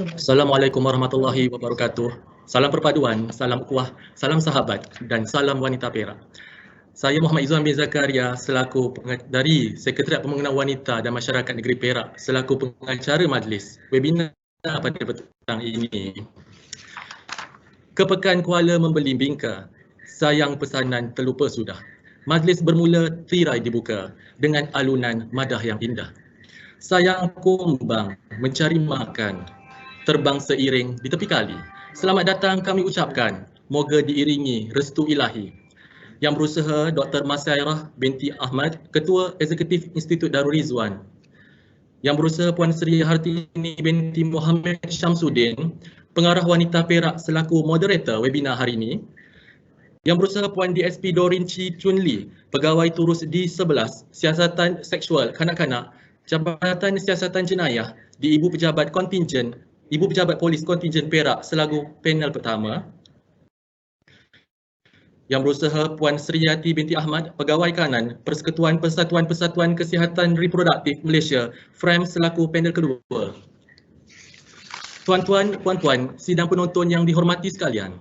Assalamualaikum warahmatullahi wabarakatuh. Salam perpaduan, salam ukhuwah, salam sahabat dan salam wanita Perak. Saya Muhammad Izzuan bin Zakaria dari Sekretariat Pembangunan Wanita dan Masyarakat Negeri Perak selaku pengacara majlis webinar pada petang ini. Kepekan Kuala membeli bingka, sayang pesanan terlupa sudah. Majlis bermula tirai dibuka dengan alunan madah yang indah. Sayang kumbang mencari makan, terbang seiring di tepi kali. Selamat datang kami ucapkan, moga diiringi restu ilahi. Yang berusaha Dr. Masairah binti Ahmad, Ketua Eksekutif Institut Darul Rizwan. Yang berusaha Puan Sri Hartini binti Muhammad Syamsuddin, Pengarah Wanita Perak selaku moderator webinar hari ini. Yang berusaha Puan DSP Dorin Chi Chun Lee, Pegawai Turus D11, Siasatan Seksual Kanak-kanak, Jabatan Siasatan Jenayah di Ibu Pejabat Polis Kontingen Perak selaku panel pertama. Yang berusaha Puan Sriyati binti Ahmad, Pegawai Kanan Persekutuan Persatuan Kesihatan Reproduktif Malaysia, FRAM selaku panel kedua. Tuan-tuan, puan-puan, sidang penonton yang dihormati sekalian.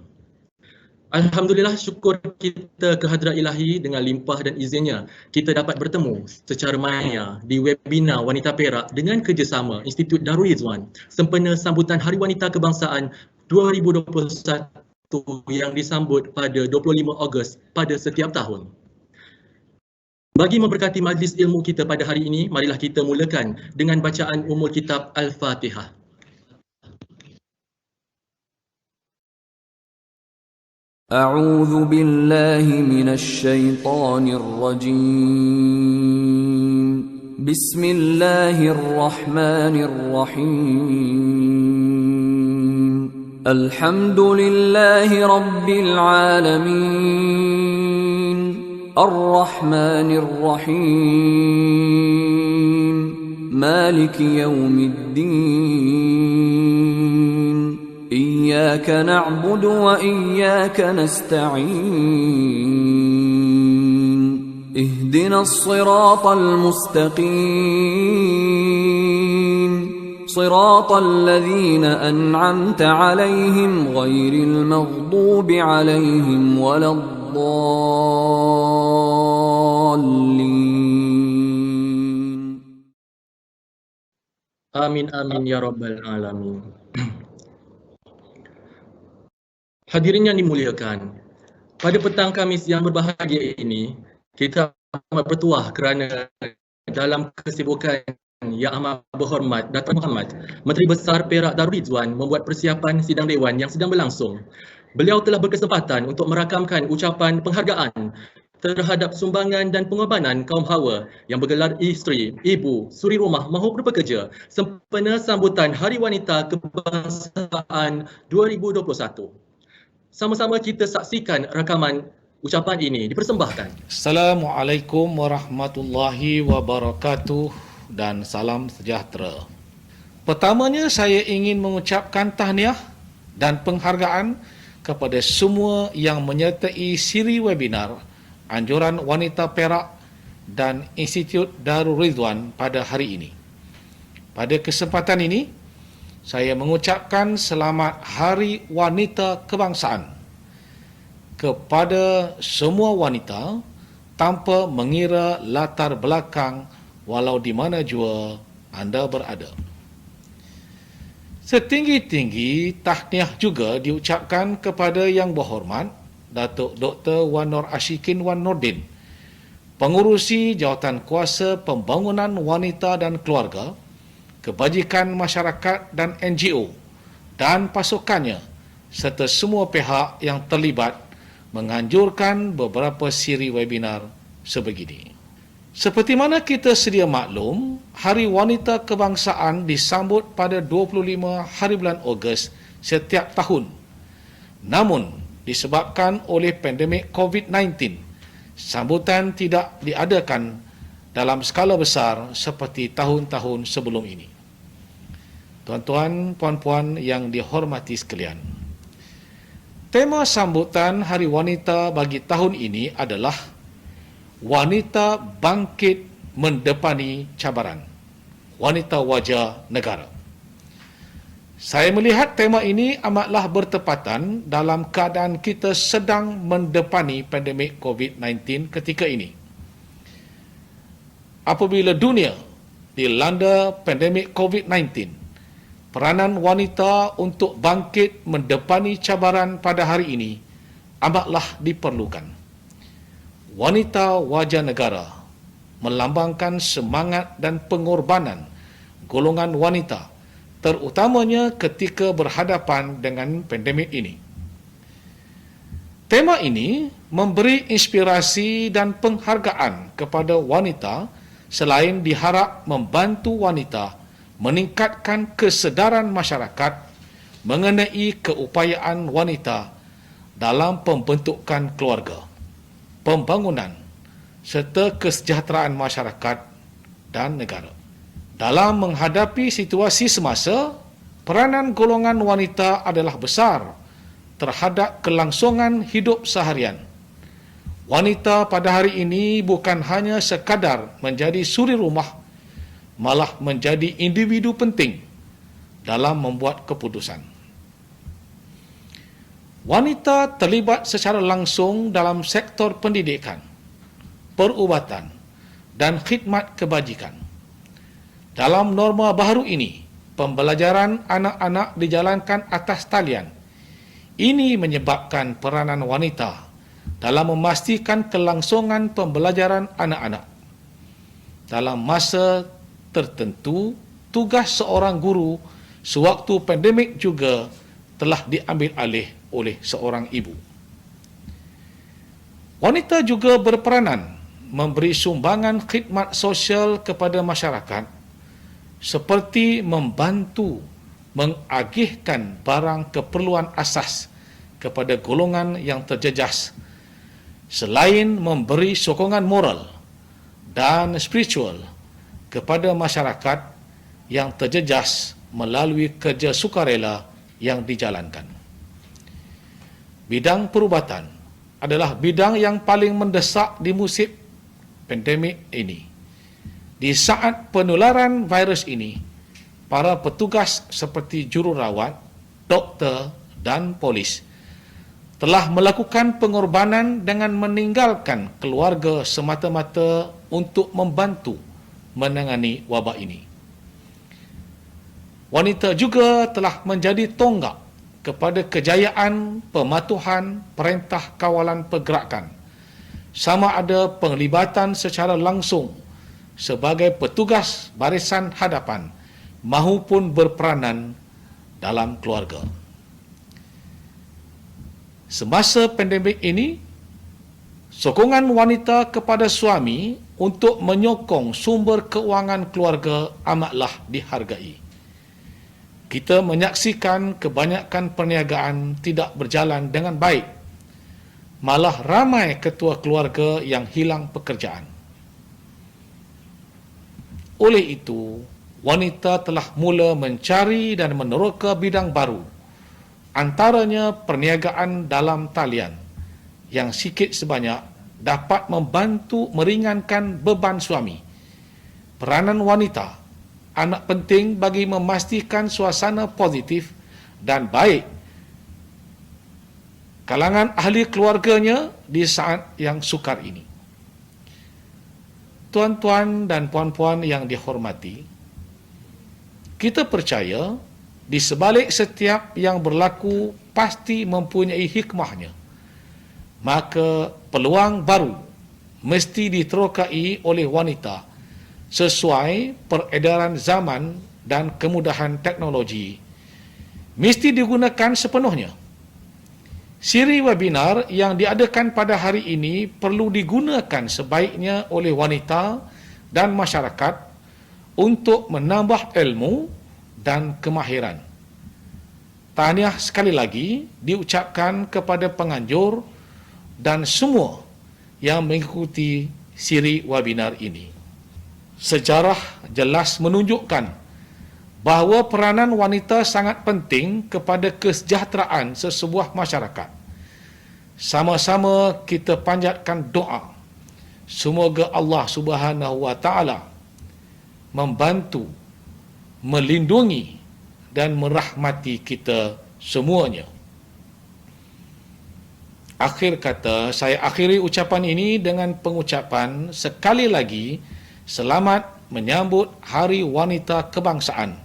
Alhamdulillah, syukur kita kehadrat ilahi dengan limpah dan izinnya kita dapat bertemu secara maya di webinar Wanita Perak dengan kerjasama Institut Darul Rizwan sempena sambutan Hari Wanita Kebangsaan 2021 yang disambut pada 25 Ogos pada setiap tahun. Bagi memberkati majlis ilmu kita pada hari ini, marilah kita mulakan dengan bacaan umul kitab Al-Fatihah. أعوذ بالله من الشيطان الرجيم بسم الله الرحمن الرحيم الحمد لله رب العالمين الرحمن الرحيم مالك يوم الدين إياك نعبد وإياك نستعين اهدنا الصراط المستقيم صراط الذين أنعمت عليهم غير المغضوب عليهم ولا الضالين Amin amin ya rabbal alamin. Hadirin yang dimuliakan, pada petang Khamis yang berbahagia ini, kita amat bertuah kerana dalam kesibukan Yang Amat Berhormat Datuk Muhammad, Menteri Besar Perak Darul Rizwan membuat persiapan sidang dewan yang sedang berlangsung. Beliau telah berkesempatan untuk merakamkan ucapan penghargaan terhadap sumbangan dan pengorbanan kaum hawa yang bergelar isteri, ibu, suri rumah maupun pekerja sempena sambutan Hari Wanita Kebangsaan 2021. Sama-sama kita saksikan rakaman ucapan ini dipersembahkan. Assalamualaikum warahmatullahi wabarakatuh dan salam sejahtera. Pertamanya saya ingin mengucapkan tahniah dan penghargaan kepada semua yang menyertai siri webinar Anjuran Wanita Perak dan Institut Darul Rizwan pada hari ini. Pada kesempatan ini, saya mengucapkan selamat Hari Wanita Kebangsaan kepada semua wanita tanpa mengira latar belakang walau di mana jua anda berada. Setinggi-tinggi tahniah juga diucapkan kepada Yang Berhormat Datuk Dr. Wan Nur Ashikin Wan Nordin, Pengurusi Jawatan Kuasa Pembangunan Wanita dan Keluarga, Kebajikan Masyarakat dan NGO dan pasukannya serta semua pihak yang terlibat menganjurkan beberapa siri webinar sebegini. Seperti mana kita sedia maklum, Hari Wanita Kebangsaan disambut pada 25 hari bulan Ogos setiap tahun. Namun, disebabkan oleh pandemik COVID-19, sambutan tidak diadakan dalam skala besar seperti tahun-tahun sebelum ini. Tuan-tuan, puan-puan yang dihormati sekalian, tema sambutan Hari Wanita bagi tahun ini adalah Wanita Bangkit Mendepani Cabaran, Wanita Wajah Negara. Saya melihat tema ini amatlah bertepatan dalam keadaan kita sedang mendepani pandemik COVID-19 ketika ini. Apabila dunia dilanda pandemik COVID-19, peranan wanita untuk bangkit mendepani cabaran pada hari ini amatlah diperlukan. Wanita wajah negara melambangkan semangat dan pengorbanan golongan wanita, terutamanya ketika berhadapan dengan pandemik ini. Tema ini memberi inspirasi dan penghargaan kepada wanita selain diharap membantu wanita meningkatkan kesedaran masyarakat mengenai keupayaan wanita dalam pembentukan keluarga, pembangunan serta kesejahteraan masyarakat dan negara. Dalam menghadapi situasi semasa, peranan golongan wanita adalah besar terhadap kelangsungan hidup seharian. Wanita pada hari ini bukan hanya sekadar menjadi suri rumah, malah menjadi individu penting dalam membuat keputusan. Wanita terlibat secara langsung dalam sektor pendidikan, perubatan, dan khidmat kebajikan. Dalam norma baru ini, pembelajaran anak-anak dijalankan atas talian. Ini menyebabkan peranan wanita dalam memastikan kelangsungan pembelajaran anak-anak. Dalam masa tertentu, tugas seorang guru sewaktu pandemik juga telah diambil alih oleh seorang ibu. Wanita juga berperanan memberi sumbangan khidmat sosial kepada masyarakat seperti membantu mengagihkan barang keperluan asas kepada golongan yang terjejas, selain memberi sokongan moral dan spiritual kepada masyarakat yang terjejas melalui kerja sukarela yang dijalankan. Bidang perubatan adalah bidang yang paling mendesak di musim pandemik ini. Di saat penularan virus ini, para petugas seperti jururawat, doktor dan polis telah melakukan pengorbanan dengan meninggalkan keluarga semata-mata untuk membantu menangani wabak ini. Wanita juga telah menjadi tonggak kepada kejayaan pematuhan perintah kawalan pergerakan, sama ada penglibatan secara langsung sebagai petugas barisan hadapan maupun berperanan dalam keluarga. Semasa pandemik ini, sokongan wanita kepada suami untuk menyokong sumber keuangan keluarga amatlah dihargai. Kita menyaksikan kebanyakan perniagaan tidak berjalan dengan baik. Malah ramai ketua keluarga yang hilang pekerjaan. Oleh itu, wanita telah mula mencari dan meneroka bidang baru, antaranya perniagaan dalam talian, yang sikit sebanyak dapat membantu meringankan beban suami. Peranan wanita amat penting bagi memastikan suasana positif dan baik kalangan ahli keluarganya di saat yang sukar ini. Tuan-tuan dan puan-puan yang dihormati, kita percaya di sebalik setiap yang berlaku pasti mempunyai hikmahnya. Maka peluang baru mesti diterokai oleh wanita sesuai peredaran zaman dan kemudahan teknologi mesti digunakan sepenuhnya. Siri webinar yang diadakan pada hari ini perlu digunakan sebaiknya oleh wanita dan masyarakat untuk menambah ilmu dan kemahiran. Tahniah sekali lagi diucapkan kepada penganjur dan semua yang mengikuti siri webinar ini. Sejarah jelas menunjukkan bahawa peranan wanita sangat penting kepada kesejahteraan sesebuah masyarakat. Sama-sama kita panjatkan doa, semoga Allah Subhanahu wa taala membantu, melindungi dan merahmati kita semuanya. Akhir kata, saya akhiri ucapan ini dengan pengucapan sekali lagi, selamat menyambut Hari Wanita Kebangsaan,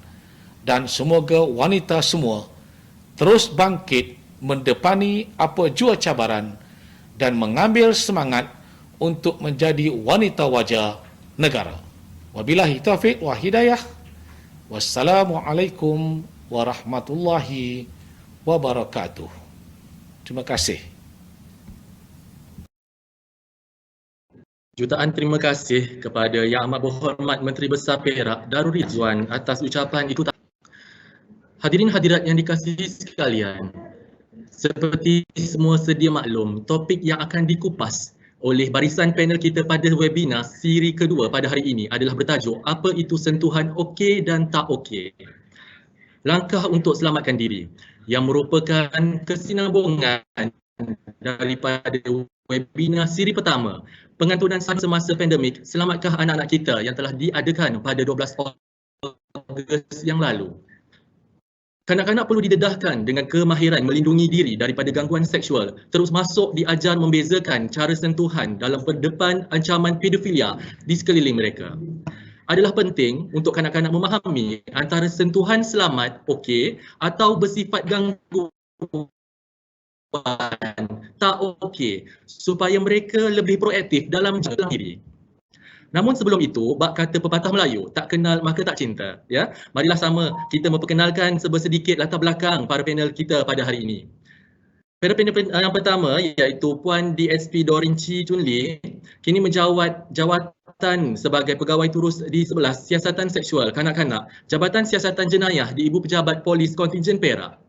dan semoga wanita semua terus bangkit mendepani apa jua cabaran dan mengambil semangat untuk menjadi wanita wajah negara. Wabillahi taufiq wa hidayah. Wassalamualaikum warahmatullahi wabarakatuh. Terima kasih. Jutaan terima kasih kepada Yang Amat Berhormat Menteri Besar Perak Darul Rizwan atas ucapan itu. Hadirin hadirat yang dikasihi sekalian, seperti semua sedia maklum, topik yang akan dikupas oleh barisan panel kita pada webinar siri kedua pada hari ini adalah bertajuk apa itu sentuhan okey dan tak okey. Langkah untuk selamatkan diri, yang merupakan kesinambungan daripada webinar siri pertama, pengantunan semasa pandemik, selamatkah anak-anak kita yang telah diadakan pada 12 Ogos yang lalu. Kanak-kanak perlu didedahkan dengan kemahiran melindungi diri daripada gangguan seksual, terus masuk diajar membezakan cara sentuhan dalam berdepan ancaman pedofilia di sekeliling mereka. Adalah penting untuk kanak-kanak memahami antara sentuhan selamat okey atau bersifat gangguan tak okey supaya mereka lebih proaktif dalam menjaga diri. Namun sebelum itu, bab kata pepatah Melayu, tak kenal maka tak cinta. Ya, marilah sama kita memperkenalkan sedikit latar belakang para panel kita pada hari ini. Pada panel yang pertama iaitu Puan DSP Dorinci Chunli, kini menjawat jawatan sebagai pegawai turus di 11 Siasatan Seksual Kanak-kanak, Jabatan Siasatan Jenayah di Ibu Pejabat Polis Kontingen Perak.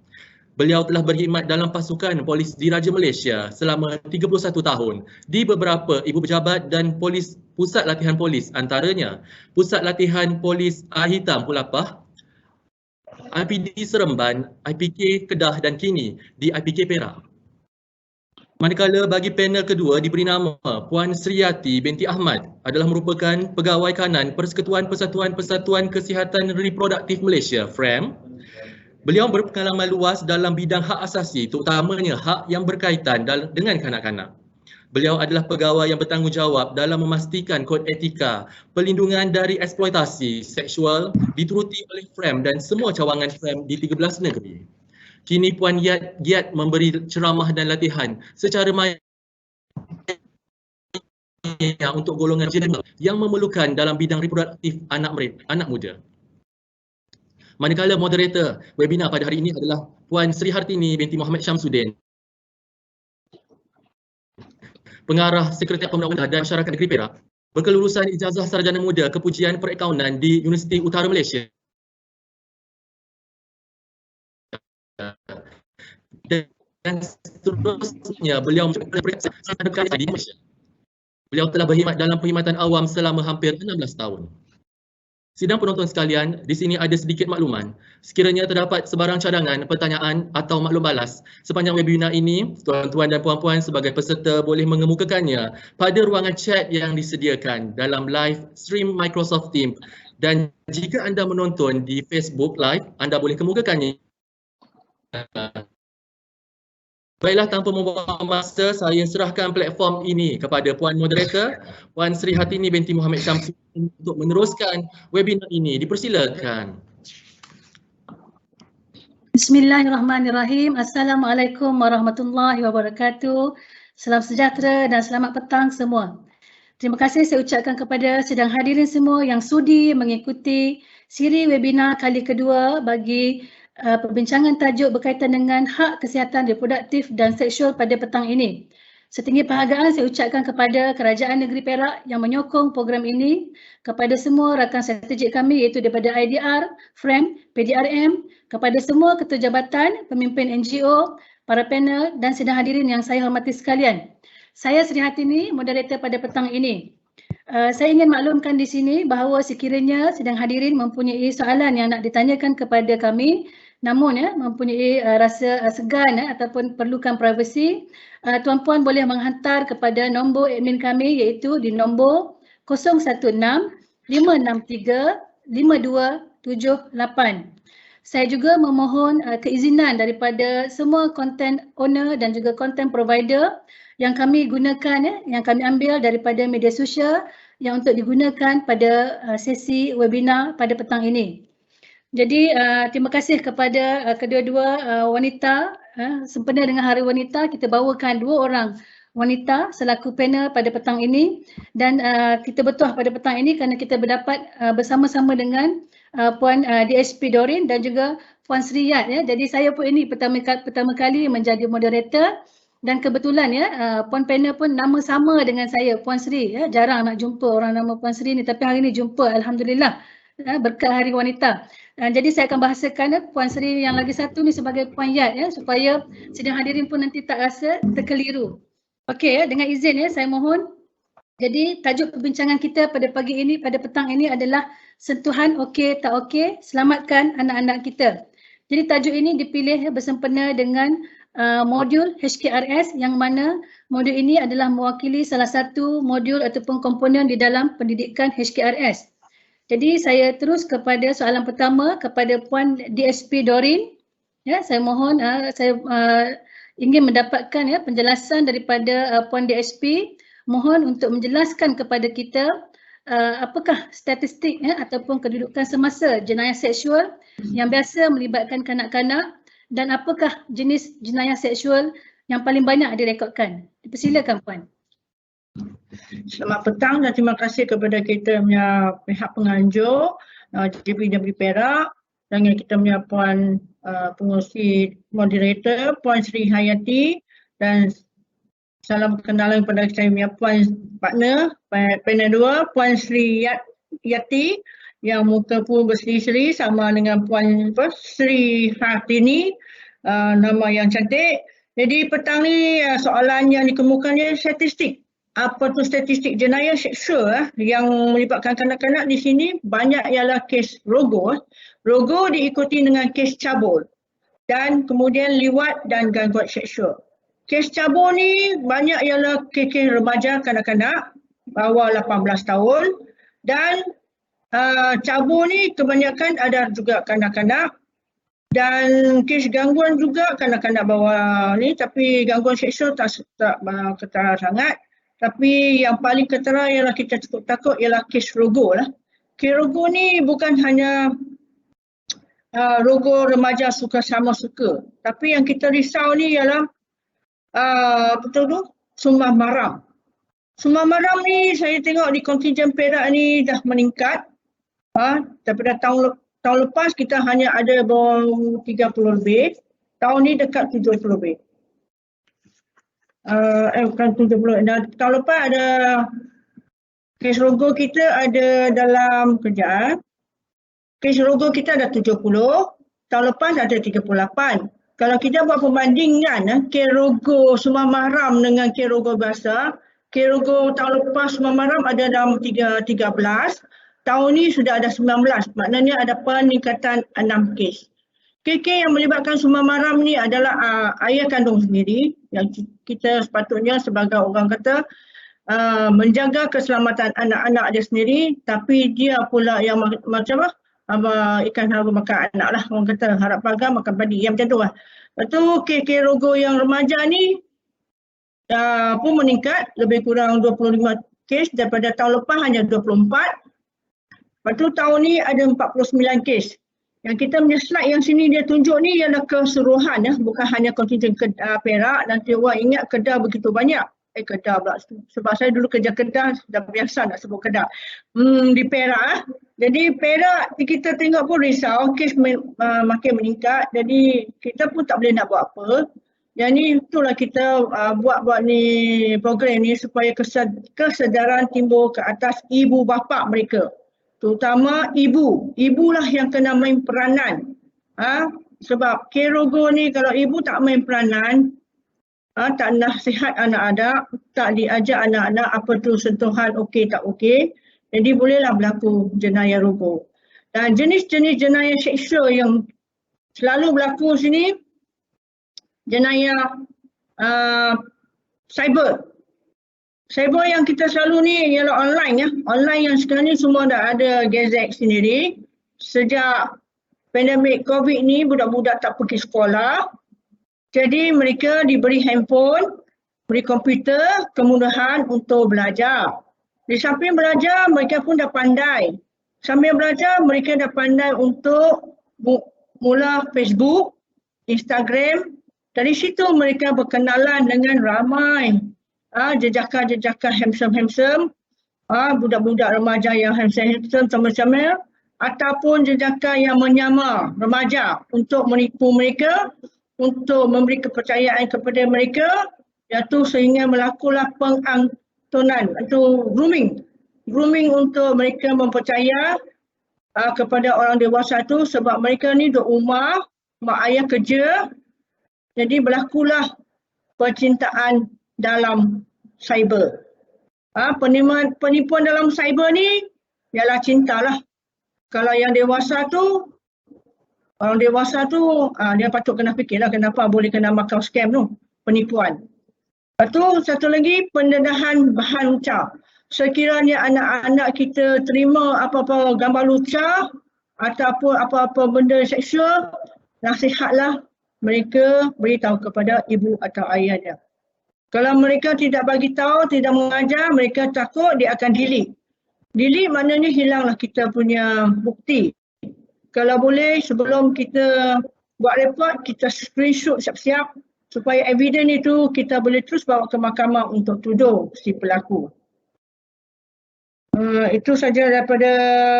Beliau telah berkhidmat dalam pasukan Polis Diraja Malaysia selama 31 tahun di beberapa ibu pejabat dan polis pusat latihan polis, antaranya Pusat Latihan Polis Hitam Pulapah, IPD Seremban, IPK Kedah dan kini di IPK Perak. Manakala bagi panel kedua diberi nama Puan Sriyati binti Ahmad adalah merupakan pegawai kanan Persekutuan Persatuan Kesihatan Reproduktif Malaysia, FRAM. Beliau berpengalaman luas dalam bidang hak asasi, terutamanya hak yang berkaitan dengan kanak-kanak. Beliau adalah pegawai yang bertanggungjawab dalam memastikan kod etika, pelindungan dari eksploitasi seksual dituruti oleh FRAM dan semua cawangan FRAM di 13 negeri. Kini Puan giat memberi ceramah dan latihan secara maya untuk golongan jenis yang memerlukan dalam bidang reproduktif anak muda. Manakala moderator webinar pada hari ini adalah Puan Sri Hartini binti Muhammad Syamsuddin, Pengarah Sekretariat Pembangunan dan Masyarakat Negeri Perak, berkelulusan ijazah sarjana muda kepujian perakaunan di Universiti Utara Malaysia. Dan seterusnya beliau di Malaysia. Beliau telah berkhidmat dalam perkhidmatan awam selama hampir 16 tahun. Sidang penonton sekalian, di sini ada sedikit makluman. Sekiranya terdapat sebarang cadangan, pertanyaan atau maklum balas sepanjang webinar ini, tuan-tuan dan puan-puan sebagai peserta boleh mengemukakannya pada ruangan chat yang disediakan dalam live stream Microsoft Teams. Dan jika anda menonton di Facebook Live, anda boleh kemukakannya. Baiklah, tanpa membuang masa, saya serahkan platform ini kepada Puan Moderator, Puan Sri Hartini binti Muhammad Syamsuddin untuk meneruskan webinar ini. Dipersilakan. Bismillahirrahmanirrahim. Assalamualaikum warahmatullahi wabarakatuh. Salam sejahtera dan selamat petang semua. Terima kasih saya ucapkan kepada sedang hadirin semua yang sudi mengikuti siri webinar kali kedua bagi perbincangan tajuk berkaitan dengan hak kesihatan reproduktif dan seksual pada petang ini. Setinggi penghargaan saya ucapkan kepada Kerajaan Negeri Perak yang menyokong program ini, kepada semua rakan strategik kami iaitu daripada IDR, FRAM, PDRM, kepada semua ketua jabatan, pemimpin NGO, para panel dan sedang hadirin yang saya hormati sekalian. Saya Sri Hartini, moderator pada petang ini. Saya ingin maklumkan di sini bahawa sekiranya sedang hadirin mempunyai soalan yang nak ditanyakan kepada kami, namun mempunyai rasa segan ataupun perlukan privasi, tuan-puan boleh menghantar kepada nombor admin kami iaitu di nombor 016 563 5278. saya juga memohon keizinan daripada semua content owner dan juga content provider yang kami gunakan, yang kami ambil daripada media sosial yang untuk digunakan pada sesi webinar pada petang ini. Jadi terima kasih kepada kedua-dua wanita. Sempena dengan Hari Wanita, kita bawakan 2 orang wanita selaku panel pada petang ini, dan kita bertuah pada petang ini kerana kita berdapat bersama-sama dengan Puan DSP Doreen dan juga Puan Sri Yat. Jadi saya pun ini pertama kali menjadi moderator, dan kebetulan Puan panel pun nama sama dengan saya, Puan Sri. Jarang nak jumpa orang nama Puan Sri ni, tapi hari ini jumpa, alhamdulillah, berkat Hari Wanita. Jadi saya akan bahasakan Puan Sri yang lagi satu ni sebagai Puan Yat, supaya sidang hadirin pun nanti tak rasa terkeliru. Okey, dengan izin saya mohon. Jadi tajuk perbincangan kita pada pagi ini, pada petang ini adalah sentuhan okey tak okey, selamatkan anak-anak kita. Jadi tajuk ini dipilih bersempena dengan modul HKRS, yang mana modul ini adalah mewakili salah satu modul ataupun komponen di dalam pendidikan HKRS. Jadi saya terus kepada soalan pertama kepada Puan DSP Doreen. Saya mohon, saya ingin mendapatkan penjelasan daripada Puan DSP. Mohon untuk menjelaskan kepada kita apakah statistik ataupun kedudukan semasa jenayah seksual yang biasa melibatkan kanak-kanak, dan apakah jenis jenayah seksual yang paling banyak direkodkan. Dipersilakan Puan. Selamat petang dan terima kasih kepada kita punya pihak penganjur, JPW Perak, dan kita punya Puan pengurusi moderator, Puan Sri Hayati, dan salam perkenalan kepada saya punya Puan partner, panel 2, Puan Sri Yati, yang muka pun berseri-seri sama dengan Puan Sri Hartini, nama yang cantik. Jadi petang ni soalan yang dikemukakan statistik. Apa tu statistik jenayah seksual yang melibatkan kanak-kanak di sini? Banyak ialah kes rogo. Rogo diikuti dengan kes cabul dan kemudian liwat dan gangguan seksual. Kes cabul ni banyak ialah kes remaja kanak-kanak bawah 18 tahun, dan cabul ni kebanyakan ada juga kanak-kanak, dan kes gangguan juga kanak-kanak bawah ni, tapi gangguan seksual tak ketara sangat. Tapi yang paling ketara ialah kita cukup takut ialah kes rogo lah. Kes rogo ni bukan hanya rogo remaja suka sama suka, tapi yang kita risau ni ialah sumbang maram. Sumbang maram ni saya tengok di kontingen Perak ni dah meningkat. Daripada tahun lepas kita hanya ada 30 lebih, tahun ni dekat 70 lebih. Bukan 70, tahun lepas ada kes rogo kita ada dalam kes rogo kita ada 70, tahun lepas ada 38. Kalau kita buat perbandingan kes rogo sumbang mahram dengan kes rogo biasa, kes rogo tahun lepas sumbang mahram ada dalam 13, tahun ni sudah ada 19, maknanya ada peningkatan 6 kes. Kes yang melibatkan sumbang mahram ni adalah ayah kandung sendiri, yang kita sepatutnya sebagai orang kata menjaga keselamatan anak-anak dia sendiri, tapi dia pula yang macam ikan haru makan anak lah, orang kata harap pagar makan padi, yang macam tu lah. Lepas tu kes rogo yang remaja ni pun meningkat lebih kurang 25 kes daripada tahun lepas hanya 24. Lepas tu tahun ni ada 49 kes. Yang kita punya slide yang sini dia tunjuk ni ialah keseluruhan, bukan hanya kontingen Perak. Nanti orang ingat Kedah begitu banyak. Kedah pula. Sebab saya dulu kerja Kedah, dah biasa nak sebut Kedah. Di Perak. Jadi Perak kita tengok pun risau, kes makin meningkat. Jadi kita pun tak boleh nak buat apa. Jadi itulah kita buat ni program ni supaya kesedaran timbul ke atas ibu bapa mereka. Terutama ibu. Ibulah yang kena main peranan. Sebab kes rogo ni kalau ibu tak main peranan, tak nasihat anak-anak, tak diajar anak-anak apa tu sentuhan okey tak okey, jadi bolehlah berlaku jenayah rogo. Dan jenis-jenis jenayah seksual yang selalu berlaku sini, jenayah cyber. Cyber yang kita selalu ni ialah online Online yang sekarang ni semua dah ada gadget sendiri. Sejak pandemik COVID ni budak-budak tak pergi sekolah. Jadi mereka diberi handphone, beri komputer, kemudahan untuk belajar. Di samping belajar, mereka pun dah pandai. Sambil belajar, mereka dah pandai untuk mula Facebook, Instagram. Dari situ mereka berkenalan dengan ramai jejaka-jejaka handsome-handsome, budak-budak remaja yang handsome-handsome sama-sama, ataupun jejaka yang menyamar remaja untuk menipu mereka, untuk memberi kepercayaan kepada mereka, iaitu sehingga melakukanlah pengantunan atau grooming untuk mereka mempercaya kepada orang dewasa tu, sebab mereka ni duduk rumah, mak ayah kerja, jadi berlakulah percintaan dalam cyber. Penipuan dalam cyber ni ialah cintalah. Kalau yang dewasa tu, orang dewasa tu dia patut kena fikirlah kenapa boleh kena makan scam tu, penipuan. Lepas tu satu lagi, pendedahan bahan ucap. Sekiranya anak-anak kita terima apa-apa gambar lucah ataupun apa-apa benda seksual, nasihatlah mereka beritahu kepada ibu atau ayahnya. Kalau mereka tidak bagi tahu, tidak mengajar, mereka takut dia akan delete. Delete maknanya hilanglah kita punya bukti. Kalau boleh sebelum kita buat report, kita screenshot siap-siap supaya evidence itu kita boleh terus bawa ke mahkamah untuk tuduh si pelaku. Itu saja daripada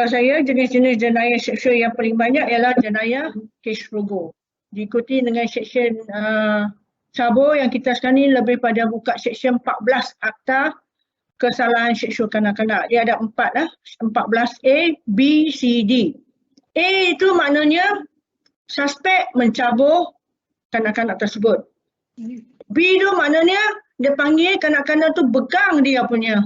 saya. Jenis-jenis jenayah seksual yang paling banyak ialah jenayah kes rogo. Diikuti dengan seksyen cabur yang kita sekarang ni lebih pada buka seksyen 14 Akta Kesalahan Seksual Kanak-kanak. Dia ada 14A, B, C, D. A itu maknanya suspek mencabur kanak-kanak tersebut. B itu maknanya dia panggil kanak-kanak tu pegang dia punya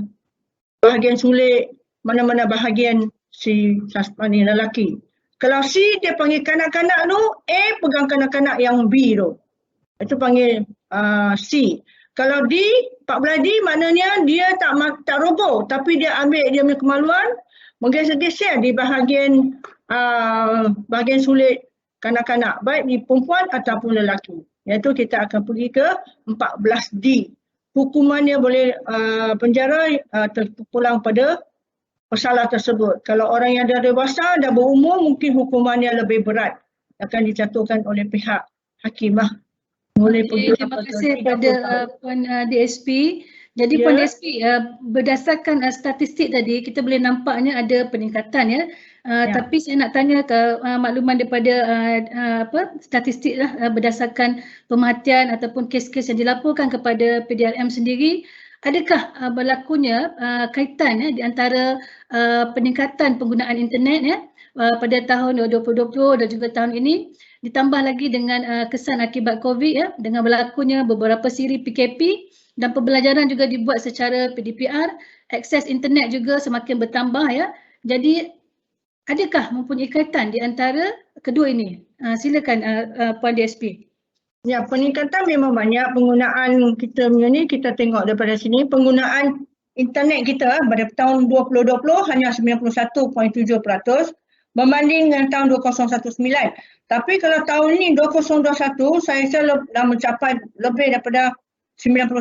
bahagian sulit, mana-mana bahagian si suspek ni lelaki. Kalau C dia panggil kanak-kanak tu, A pegang kanak-kanak yang B tu. Itu panggil C. Kalau D, 14D maknanya dia tak roboh, tapi dia ambil dia punya kemaluan, menggeser-geser di bahagian sulit kanak-kanak, baik di perempuan ataupun lelaki. Iaitu kita akan pergi ke 14D. Hukumannya boleh penjara terpulang pada pesalah tersebut. Kalau orang yang dah dewasa, dah berumur, mungkin hukumannya lebih berat. Akan dijatuhkan oleh pihak hakimah. Terima kasih kepada Puan DSP. Jadi Puan DSP, berdasarkan statistik tadi, kita boleh nampaknya ada peningkatan ya. Tapi saya nak tanya makluman daripada statistik lah, berdasarkan pemerhatian ataupun kes-kes yang dilaporkan kepada PDRM sendiri, adakah berlakunya kaitan di antara peningkatan penggunaan internet pada tahun 2020 dan juga tahun ini, ditambah lagi dengan kesan akibat COVID dengan berlakunya beberapa siri PKP dan pembelajaran juga dibuat secara PDPR, akses internet juga semakin bertambah ya. Jadi adakah mempunyai kaitan di antara kedua ini? Silakan Puan DSP. Ya, peningkatan memang banyak penggunaan kita ni, kita tengok daripada sini penggunaan internet kita pada tahun 2020 hanya 91.7% berbanding dengan tahun 2019. Tapi kalau tahun ini 2021 saya rasa dah mencapai lebih daripada 91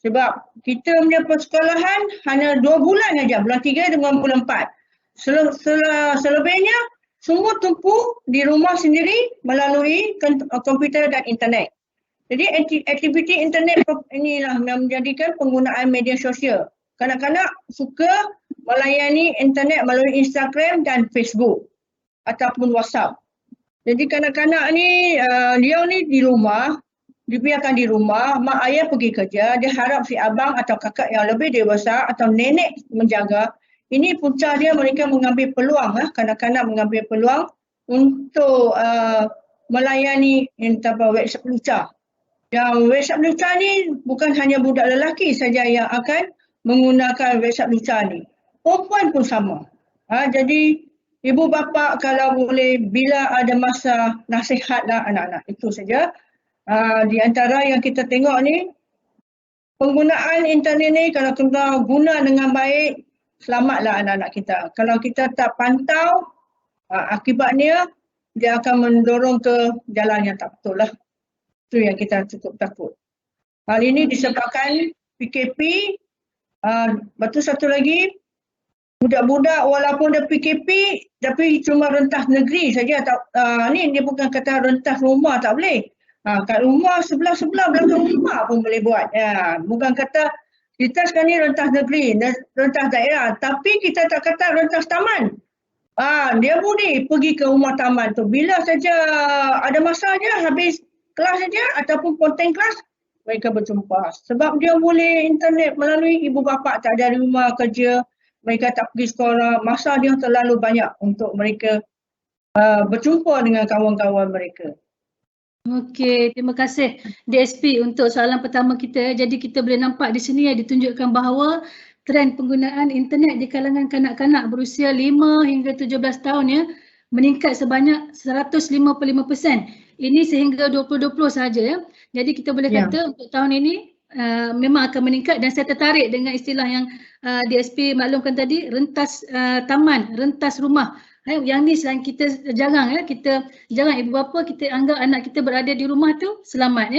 sebab kita punya persekolahan hanya 2 bulan saja, bulan 3 dengan bulan 4. Selebihnya semua tumpu di rumah sendiri melalui komputer dan internet. Jadi aktiviti internet inilah yang menjadikan penggunaan media sosial. Kanak-kanak suka melayani internet melalui Instagram dan Facebook ataupun WhatsApp. Jadi kanak-kanak ni, dia ni di rumah, dibiarkan di rumah, mak ayah pergi kerja, dia harap si abang atau kakak yang lebih dewasa atau nenek menjaga. Ini punca dia, mereka mengambil peluang, kanak-kanak mengambil peluang untuk melayani website lucah. Yang website lucah ni bukan hanya budak lelaki saja yang akan menggunakan website lucah ni. Perempuan pun sama. Jadi ibu bapa kalau boleh bila ada masa nasihatlah anak-anak. Itu saja. Di antara yang kita tengok ni, penggunaan internet ni kalau kita guna dengan baik, selamatlah anak-anak kita. Kalau kita tak pantau, akibatnya dia akan mendorong ke jalan yang tak betul lah. Itu yang kita cukup takut. Hal ini disebabkan PKP, lepas tu satu lagi, budak-budak walaupun dia PKP tapi cuma rentas negeri saja. Ni dia bukan kata rentas rumah tak boleh. Kat rumah sebelah-sebelah belakang rumah pun boleh buat. Bukan kata kita sekarang ni rentas negeri, rentas daerah, tapi kita tak kata rentas taman. Dia boleh pergi ke rumah taman tu. Bila saja ada masa je, habis kelas saja ataupun konten kelas, mereka berjumpa. Sebab dia boleh internet melalui ibu bapa tak ada di rumah kerja, mereka tak pergi sekolah, masa dia terlalu banyak untuk mereka berjumpa dengan kawan-kawan mereka. Okey, terima kasih DSP untuk soalan pertama kita. Jadi kita boleh nampak di sini ditunjukkan bahawa trend penggunaan internet di kalangan kanak-kanak berusia 5 hingga 17 tahun meningkat sebanyak 155%. Ini sehingga 2020 sahaja. Jadi kita boleh kata untuk tahun ini memang akan meningkat, dan saya tertarik dengan istilah yang DSP maklumkan tadi, rentas taman, rentas rumah. Yang ni selain kita jarang ibu bapa kita anggap anak kita berada di rumah tu selamat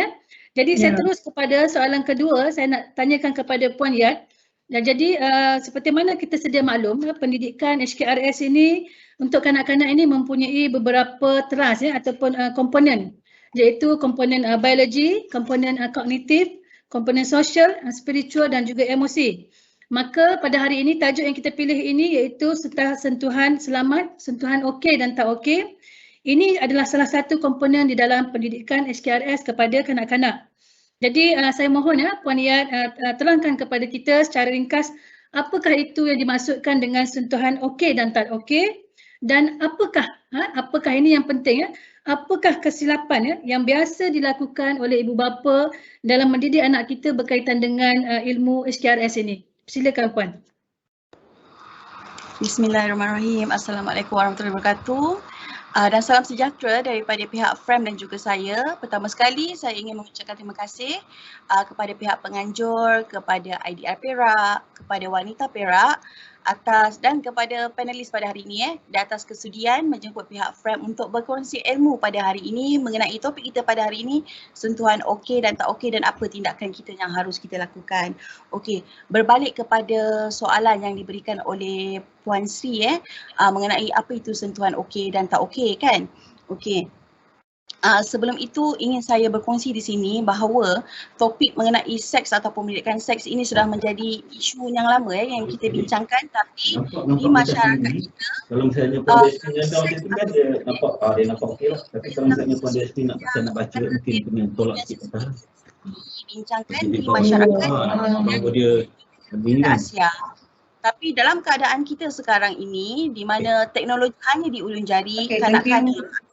Jadi saya terus kepada soalan kedua, saya nak tanyakan kepada Puan Yat. Jadi seperti mana kita sedia maklum, pendidikan HKRS ini untuk kanak-kanak ini mempunyai beberapa teras ataupun komponen, iaitu komponen biologi, komponen kognitif, komponen sosial, spiritual dan juga emosi. Maka pada hari ini tajuk yang kita pilih ini iaitu sentuhan selamat, sentuhan okey dan tak okey. Ini adalah salah satu komponen di dalam pendidikan HKRS kepada kanak-kanak. Jadi saya mohon Puan Yat terangkan kepada kita secara ringkas apakah itu yang dimaksudkan dengan sentuhan okey dan tak okey, dan apakah ini yang penting apakah kesilapan yang biasa dilakukan oleh ibu bapa dalam mendidik anak kita berkaitan dengan ilmu HKRS ini. Silakan Puan. Bismillahirrahmanirrahim. Assalamualaikum warahmatullahi wabarakatuh. Dan salam sejahtera daripada pihak FRAM dan juga saya. Pertama sekali saya ingin mengucapkan terima kasih kepada pihak penganjur, kepada IDR Perak, kepada Wanita Perak dan kepada panelis pada hari ini di atas kesudian menjemput pihak FRAM untuk berkongsi ilmu pada hari ini mengenai topik kita pada hari ini, sentuhan okey dan tak okey dan apa tindakan kita yang harus kita lakukan. Okey, berbalik kepada soalan yang diberikan oleh Puan Sri mengenai apa itu sentuhan okey dan tak okey kan. Okey. Sebelum itu ingin saya berkongsi di sini bahawa topik mengenai seks ataupun pendidikan seks ini sudah menjadi isu yang lama yang kita bincangkan, tapi di masyarakat kita kalau misalnya Puan Desti kan dia nampak okey lah, tapi kalau misalnya Puan Desti nak baca mungkin kena tolak sikit dibincangkan di masyarakat dia Asia. Tapi dalam keadaan kita sekarang ini di mana teknologi hanya di ulun jari, kanak-kanak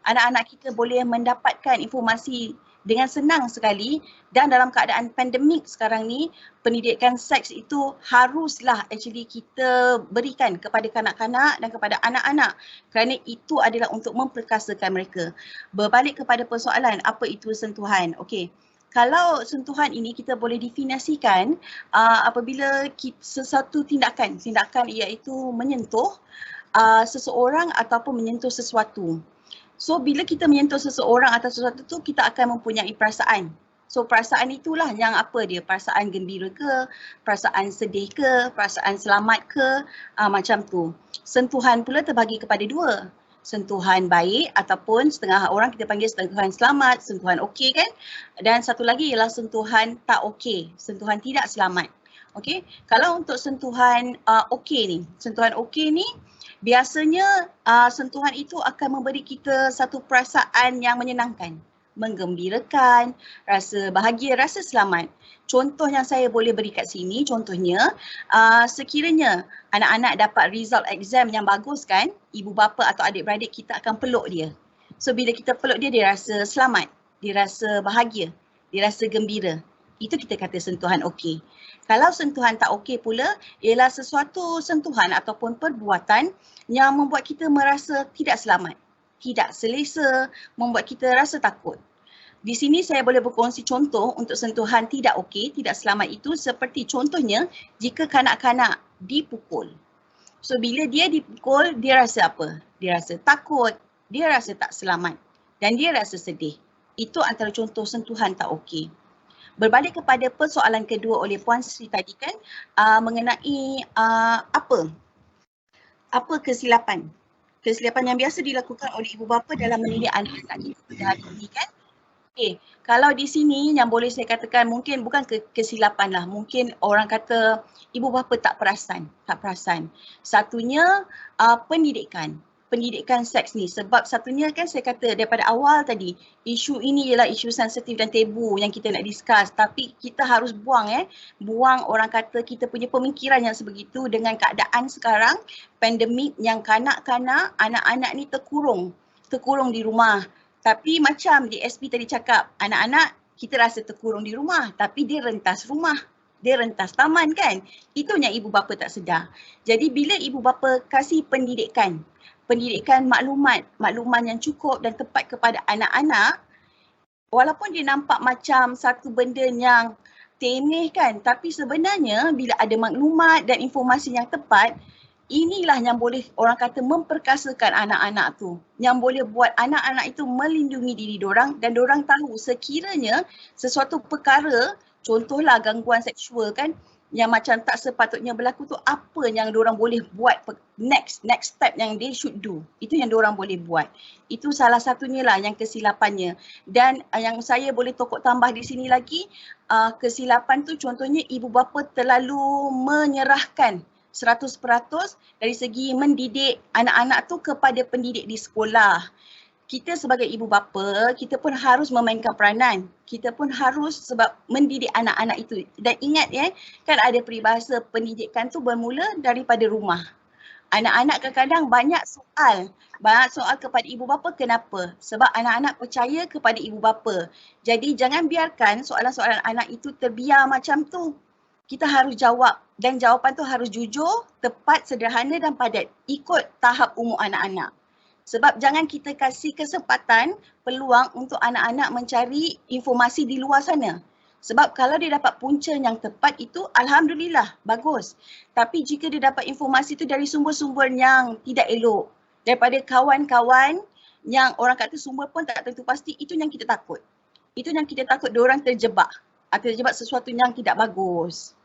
anak-anak kita boleh mendapatkan informasi dengan senang sekali, dan dalam keadaan pandemik sekarang ni pendidikan seks itu haruslah actually kita berikan kepada kanak-kanak dan kepada anak-anak kerana itu adalah untuk memperkasakan mereka. Berbalik kepada persoalan apa itu sentuhan. Okey. Kalau sentuhan ini kita boleh definisikan apabila sesuatu tindakan iaitu menyentuh seseorang ataupun menyentuh sesuatu. So bila kita menyentuh seseorang atau sesuatu tu, kita akan mempunyai perasaan. So perasaan itulah yang apa dia, perasaan gembira ke, perasaan sedih ke, perasaan selamat ke, macam tu. Sentuhan pula terbagi kepada dua. Sentuhan baik ataupun setengah orang kita panggil sentuhan selamat, sentuhan okey kan. Dan satu lagi ialah sentuhan tak okey, sentuhan tidak selamat. Okey, kalau untuk sentuhan okey ni, sentuhan okey ni biasanya sentuhan itu akan memberi kita satu perasaan yang menyenangkan, menggembirakan, rasa bahagia, rasa selamat. Contoh yang saya boleh beri kat sini, contohnya sekiranya anak-anak dapat result exam yang bagus kan, ibu bapa atau adik-beradik kita akan peluk dia. So bila kita peluk dia, dia rasa selamat, dia rasa bahagia, dia rasa gembira. Itu kita kata sentuhan okey. Kalau sentuhan tak okey pula ialah sesuatu sentuhan ataupun perbuatan yang membuat kita merasa tidak selamat, tidak selesa, membuat kita rasa takut. Di sini saya boleh berkongsi contoh untuk sentuhan tidak okey, tidak selamat itu seperti contohnya jika kanak-kanak dipukul. So bila dia dipukul, dia rasa apa? Dia rasa takut, dia rasa tak selamat dan dia rasa sedih. Itu antara contoh sentuhan tak okey. Berbalik kepada persoalan kedua oleh Puan Sri tadi kan, mengenai apa kesilapan. Kesilapan yang biasa dilakukan oleh ibu bapa dalam mendidik anak-anak kita pada hari ini kan. Kalau di sini yang boleh saya katakan mungkin bukan kesilapan lah. Mungkin orang kata ibu bapa tak perasan. Satunya pendidikan seks ni. Sebab satunya kan saya kata daripada awal tadi, isu ini ialah isu sensitif dan tabu yang kita nak discuss. Tapi kita harus buang orang kata kita punya pemikiran yang sebegitu dengan keadaan sekarang, pandemik yang kanak-kanak, anak-anak ni terkurung di rumah. Tapi macam DSP tadi cakap, anak-anak kita rasa terkurung di rumah tapi dia rentas rumah. Dia rentas taman kan. Itu yang ibu bapa tak sedar. Jadi bila ibu bapa kasih pendidikan makluman yang cukup dan tepat kepada anak-anak, walaupun dia nampak macam satu benda yang temeh kan, tapi sebenarnya bila ada maklumat dan informasi yang tepat, inilah yang boleh orang kata memperkasakan anak-anak tu. Yang boleh buat anak-anak itu melindungi diri diorang dan diorang tahu sekiranya sesuatu perkara, contohlah gangguan seksual kan, yang macam tak sepatutnya berlaku tu, apa yang diorang boleh buat next step yang they should do. Itu yang diorang boleh buat. Itu salah satunya lah yang kesilapannya. Dan yang saya boleh tokok tambah di sini lagi, kesilapan tu contohnya ibu bapa terlalu menyerahkan 100% dari segi mendidik anak-anak tu kepada pendidik di sekolah. Kita sebagai ibu bapa, kita pun harus memainkan peranan. Kita pun harus sebab mendidik anak-anak itu. Dan ingat kan ada peribahasa pendidikan tu bermula daripada rumah. Anak-anak kadang-kadang banyak soal kepada ibu bapa. Kenapa? Sebab anak-anak percaya kepada ibu bapa. Jadi jangan biarkan soalan-soalan anak itu terbiar macam tu. Kita harus jawab dan jawapan tu harus jujur, tepat, sederhana dan padat. Ikut tahap umur anak-anak. Sebab jangan kita kasih kesempatan, peluang untuk anak-anak mencari informasi di luar sana. Sebab kalau dia dapat punca yang tepat itu, alhamdulillah, bagus. Tapi jika dia dapat informasi itu dari sumber-sumber yang tidak elok, daripada kawan-kawan yang orang kata sumber pun tak tentu pasti, itu yang kita takut. Itu yang kita takut diorang terjebak sesuatu yang tidak bagus.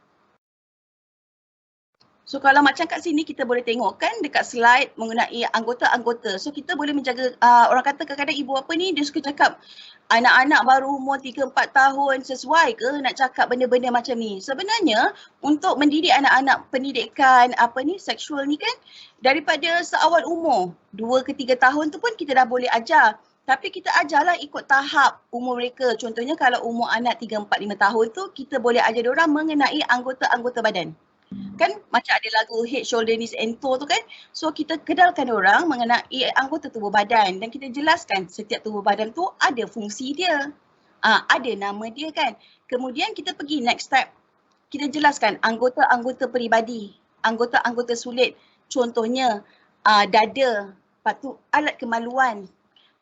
So kalau macam kat sini kita boleh tengok kan dekat slide mengenai anggota-anggota. So kita boleh menjaga, orang kata kadang-kadang ibu bapa ni dia suka cakap anak-anak baru umur 3-4 tahun sesuai ke nak cakap benda-benda macam ni. Sebenarnya untuk mendidik anak-anak pendidikan seksual ni kan daripada seawal umur 2 ke 3 tahun tu pun kita dah boleh ajar. Tapi kita ajarlah ikut tahap umur mereka. Contohnya kalau umur anak 3, 4, 5 tahun tu kita boleh ajar diorang mengenai anggota-anggota badan. Kan macam ada lagu Head, Shoulder, Knees and Toe tu kan. So kita kenalkan orang mengenai anggota tubuh badan dan kita jelaskan setiap tubuh badan tu ada fungsi dia. Ada nama dia kan. Kemudian kita pergi next step. Kita jelaskan anggota-anggota peribadi, anggota-anggota sulit. Contohnya dada, lepas tu alat kemaluan,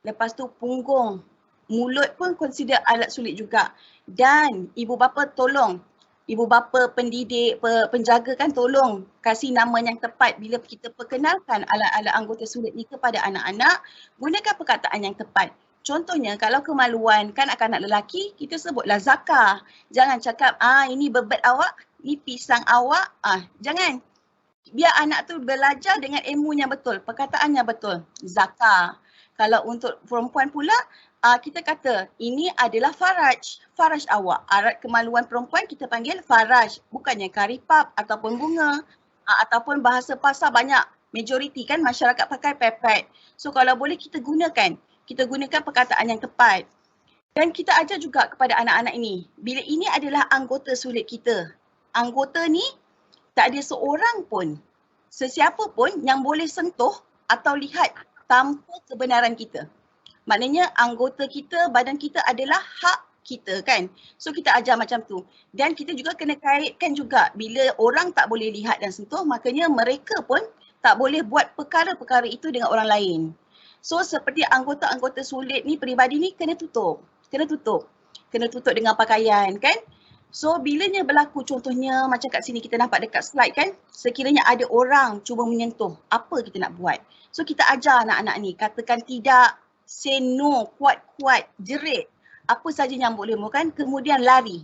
lepas tu punggung, mulut pun consider alat sulit juga. Dan ibu bapa tolong, ibu bapa, pendidik, penjaga kan tolong kasih nama yang tepat bila kita perkenalkan alat-alat anggota sulit ni kepada anak-anak, gunakan perkataan yang tepat. Contohnya kalau kemaluan kanak-kanak lelaki, kita sebutlah zakar. Jangan cakap ini bebet awak, ni pisang awak. Jangan. Biar anak tu belajar dengan ilmu yang betul, perkataan yang betul. Zakar. Kalau untuk perempuan pula, kita kata ini adalah faraj awak. Alat kemaluan perempuan kita panggil faraj, bukannya karipap ataupun bunga ataupun bahasa pasar banyak majoriti kan masyarakat pakai pepet. So kalau boleh kita gunakan perkataan yang tepat. Dan kita ajar juga kepada anak-anak ini, bila ini adalah anggota sulit kita. Anggota ni tak ada seorang pun, sesiapa pun yang boleh sentuh atau lihat tanpa kebenaran kita. Maknanya anggota kita, badan kita adalah hak kita kan. So kita ajar macam tu. Dan kita juga kena kaitkan juga bila orang tak boleh lihat dan sentuh, makanya mereka pun tak boleh buat perkara-perkara itu dengan orang lain. So seperti anggota-anggota sulit ni, peribadi ni kena tutup. Kena tutup dengan pakaian kan. So bilanya berlaku, contohnya macam kat sini kita nampak dekat slide kan, sekiranya ada orang cuba menyentuh, apa kita nak buat? So kita ajar anak-anak ni, katakan tidak, say no, kuat-kuat, jerit, apa saja yang boleh kan, kemudian lari.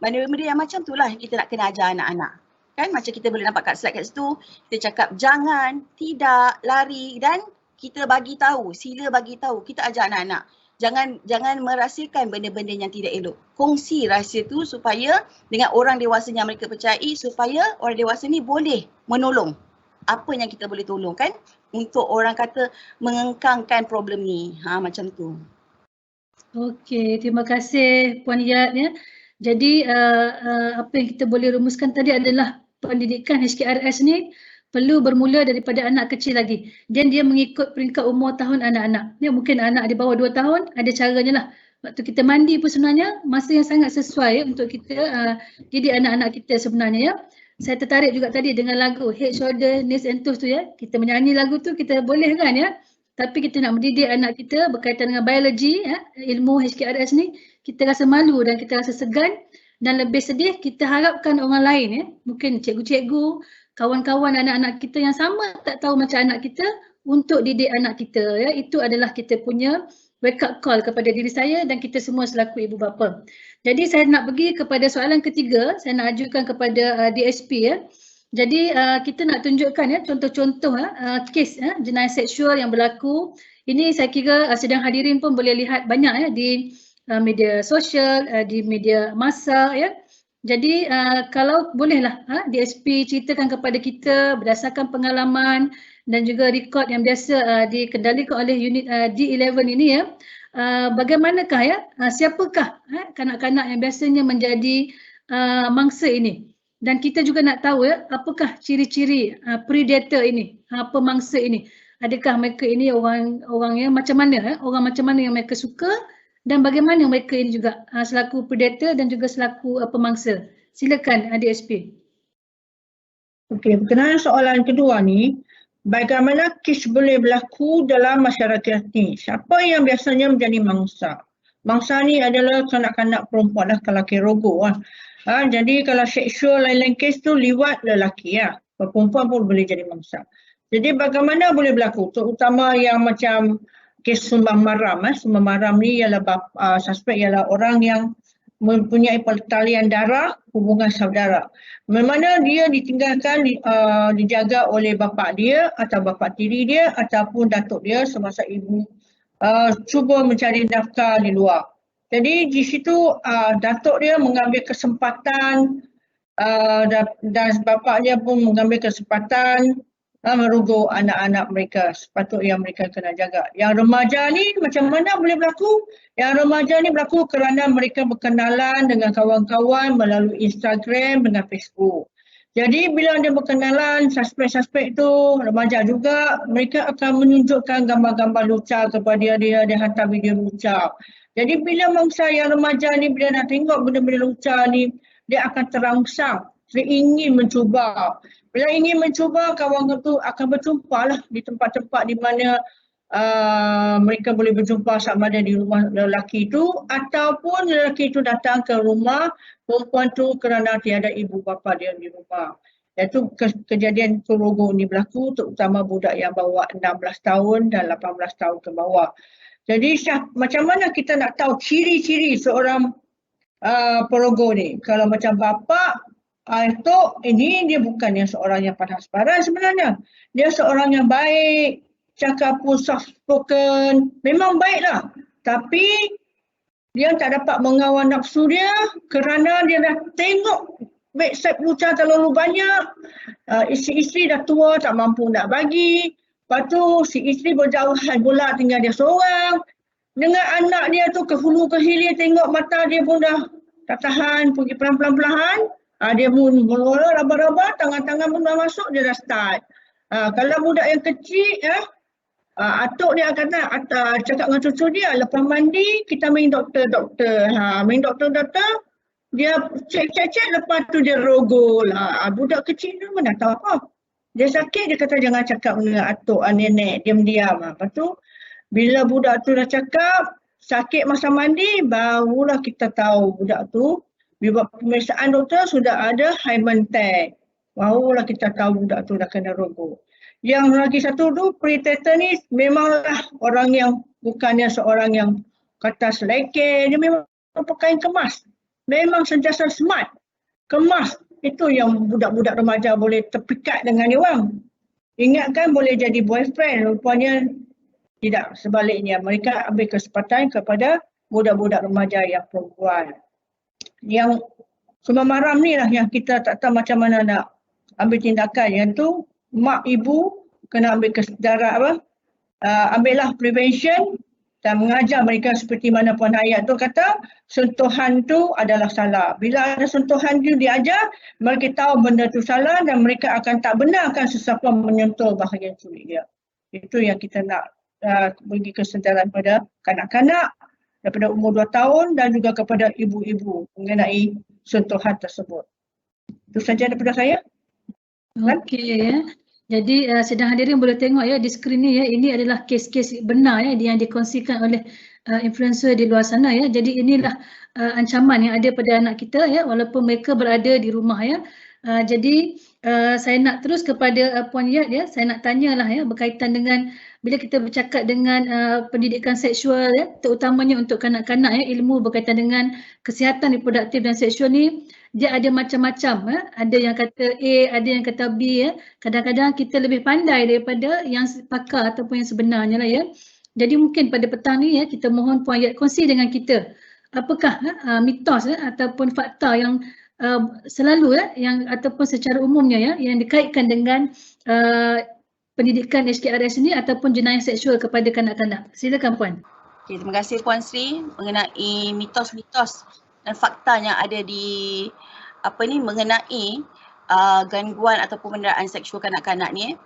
Benda-benda yang macam tu lah kita nak kena ajar anak-anak. Kan macam kita boleh nampak kat slide kat situ, kita cakap jangan, tidak, lari dan kita bagi tahu, sila bagi tahu, kita ajar anak-anak. Jangan merahsiakan benda-benda yang tidak elok. Kongsi rahsia tu supaya dengan orang dewasa yang mereka percayai, supaya orang dewasa ni boleh menolong apa yang kita boleh tolong kan, untuk orang kata mengengkangkan problem ni. Macam tu. Okey, terima kasih Puan Yat ya. Jadi apa yang kita boleh rumuskan tadi adalah pendidikan HKRS ni perlu bermula daripada anak kecil lagi. Dan dia mengikut peringkat umur tahun anak-anak. Ya, mungkin anak di bawah 2 tahun ada caranya lah. Waktu kita mandi pun sebenarnya masa yang sangat sesuai untuk kita didik anak-anak kita sebenarnya ya. Saya tertarik juga tadi dengan lagu Head, Shoulder, Knees and Toes tu ya. Kita menyanyi lagu tu kita boleh kan ya. Tapi kita nak mendidik anak kita berkaitan dengan biologi ya, ilmu HKRS ni, kita rasa malu dan kita rasa segan dan lebih sedih kita harapkan orang lain ya. Mungkin cikgu-cikgu, kawan-kawan anak-anak kita yang sama tak tahu macam anak kita untuk didik anak kita ya. Itu adalah kita punya wake up call kepada diri saya dan kita semua selaku ibu bapa. Jadi saya nak pergi kepada soalan ketiga, saya nak ajukan kepada DSP ya. Jadi kita nak tunjukkan ya contoh-contoh kes jenayah seksual yang berlaku. Ini saya kira sedang hadirin pun boleh lihat banyak ya di media sosial, di media massa ya. Jadi kalau bolehlah DSP ceritakan kepada kita berdasarkan pengalaman dan juga rekod yang biasa dikendalikan oleh unit D11 ini ya. Bagaimanakah ya, siapakah kanak-kanak yang biasanya menjadi mangsa ini? Dan kita juga nak tahu ya, apakah ciri-ciri predator ini, pemangsa ini? Adakah mereka ini orang yang macam mana, orang macam mana yang mereka suka dan bagaimana mereka ini juga selaku predator dan juga selaku pemangsa? Silakan DSP. Okey, berkenaan soalan kedua ni, bagaimana kes boleh berlaku dalam masyarakat ni? Siapa yang biasanya menjadi mangsa? Mangsa ni adalah kanak-kanak perempuan lah, lelaki rogo lah. Jadi kalau seksual lain-lain kes tu liwat lelaki ya. Perempuan pun boleh jadi mangsa. Jadi bagaimana boleh berlaku? Terutama yang macam kes sumbang maram. Sumbang maram ni ialah suspek ialah orang yang mempunyai pertalian darah, hubungan saudara. Memang dia ditinggalkan, dijaga oleh bapa dia atau bapa tiri dia ataupun datuk dia semasa ibu cuba mencari nafkah di luar. Jadi di situ datuk dia mengambil kesempatan dan bapaknya pun mengambil kesempatan merujuk anak-anak mereka. Sepatutnya mereka kena jaga. Yang remaja ni macam mana boleh berlaku? Yang remaja ni berlaku kerana mereka berkenalan dengan kawan-kawan melalui Instagram dengan Facebook. Jadi bila dia berkenalan, suspek-suspek tu remaja juga, mereka akan menunjukkan gambar-gambar lucah kepada dia hantar video lucah. Jadi bila mangsa yang remaja ni bila nak tengok benda-benda lucah ni, dia akan terangsang, dia ingin mencuba. Bila ingin mencuba, kawan tu akan berjumpa lah di tempat-tempat di mana mereka boleh berjumpa sama ada di rumah lelaki itu ataupun lelaki itu datang ke rumah perempuan tu kerana tiada ibu bapa dia di rumah. Iaitu kejadian Kurogo ni berlaku terutama budak yang bawah 16 tahun dan 18 tahun ke bawah. Jadi macam mana kita nak tahu ciri-ciri seorang Kurogo ni? Kalau macam bapa Atok ini dia bukan yang seorang yang panas-panas sebenarnya. Dia seorang yang baik, cakap pun soft spoken, memang baiklah. Tapi dia tak dapat mengawal nafsu dia kerana dia dah tengok website lucah terlalu banyak. Isteri-isteri dah tua tak mampu nak bagi. Lepas tu si isteri berjauhan pula tinggal dia seorang. Dengan anak dia tu ke hulu ke hilir tengok mata dia pun dah tak tahan, pergi pelan-pelan. Dia pun mengelola raba-raba, tangan-tangan pun dah masuk, dia dah start. Kalau budak yang kecil, atuk dia akan cakap dengan cucu dia, lepas mandi kita main doktor. Main doktor, dia cek, lepas tu dia rogol. Budak kecil tu mana tahu apa. Dia sakit, dia kata jangan cakap dengan atuk, nenek, diam-diam. Lepas tu, bila budak tu dah cakap, sakit masa mandi, barulah kita tahu budak tu Bila buat pemeriksaan doktor sudah ada hymen tag. Barulah kita tahu budak tu dah kena rogol. Yang lagi satu tu pre-tetanus memanglah orang yang bukannya seorang yang kata selekeh, dia memang pakaian kemas. Memang sentiasa smart. Kemas. Itu yang budak-budak remaja boleh terpikat dengan dia orang. Ingatkan boleh jadi boyfriend, rupanya tidak, sebaliknya. Mereka ambil kesempatan kepada budak-budak remaja yang perempuan. Yang semua maram ni lah yang kita tak tahu macam mana nak ambil tindakan. Yang tu mak ibu kena ambil jarak ambillah prevention dan mengajar mereka seperti mana Puan Hayat tu kata, sentuhan tu adalah salah. Bila ada sentuhan tu diajar, mereka tahu benda tu salah dan mereka akan tak benarkan sesiapa menyentuh bahagian kulit dia. Itu yang kita nak bagi kesedaran pada kanak-kanak daripada umur 2 tahun dan juga kepada ibu-ibu mengenai sentuhan tersebut. Itu saja daripada saya. Okey. Jadi sedang hadirin boleh tengok ya di skrin ni ya, ini adalah kes-kes benar ya yang dikongsikan oleh influencer di luar sana ya. Jadi inilah ancaman yang ada pada anak kita ya walaupun mereka berada di rumah ya. Jadi saya nak terus kepada Puan Yat ya, saya nak tanyalah ya berkaitan dengan bila kita bercakap dengan pendidikan seksual ya, terutamanya untuk kanak-kanak ya, ilmu berkaitan dengan kesihatan reproduktif dan seksual ni dia ada macam-macam ya. Ada yang kata A, ada yang kata B ya. Kadang-kadang kita lebih pandai daripada yang pakar ataupun yang sebenarnya lah ya. Jadi mungkin pada petang ni ya kita mohon Puan Yat kongsi dengan kita apakah mitos ya ataupun fakta yang selalu ya yang ataupun secara umumnya ya yang dikaitkan dengan pendidikan HKRS ini ataupun jenayah seksual kepada kanak-kanak. Silakan Puan. Okay, terima kasih Puan Sri mengenai mitos-mitos dan fakta yang ada di mengenai gangguan ataupun penderaan seksual kanak-kanak ni.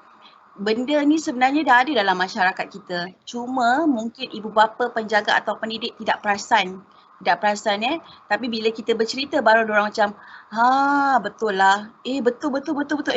Benda ni sebenarnya dah ada dalam masyarakat kita. Cuma mungkin ibu bapa, penjaga atau pendidik tidak perasan. Tapi bila kita bercerita baru diorang macam betul lah. Betul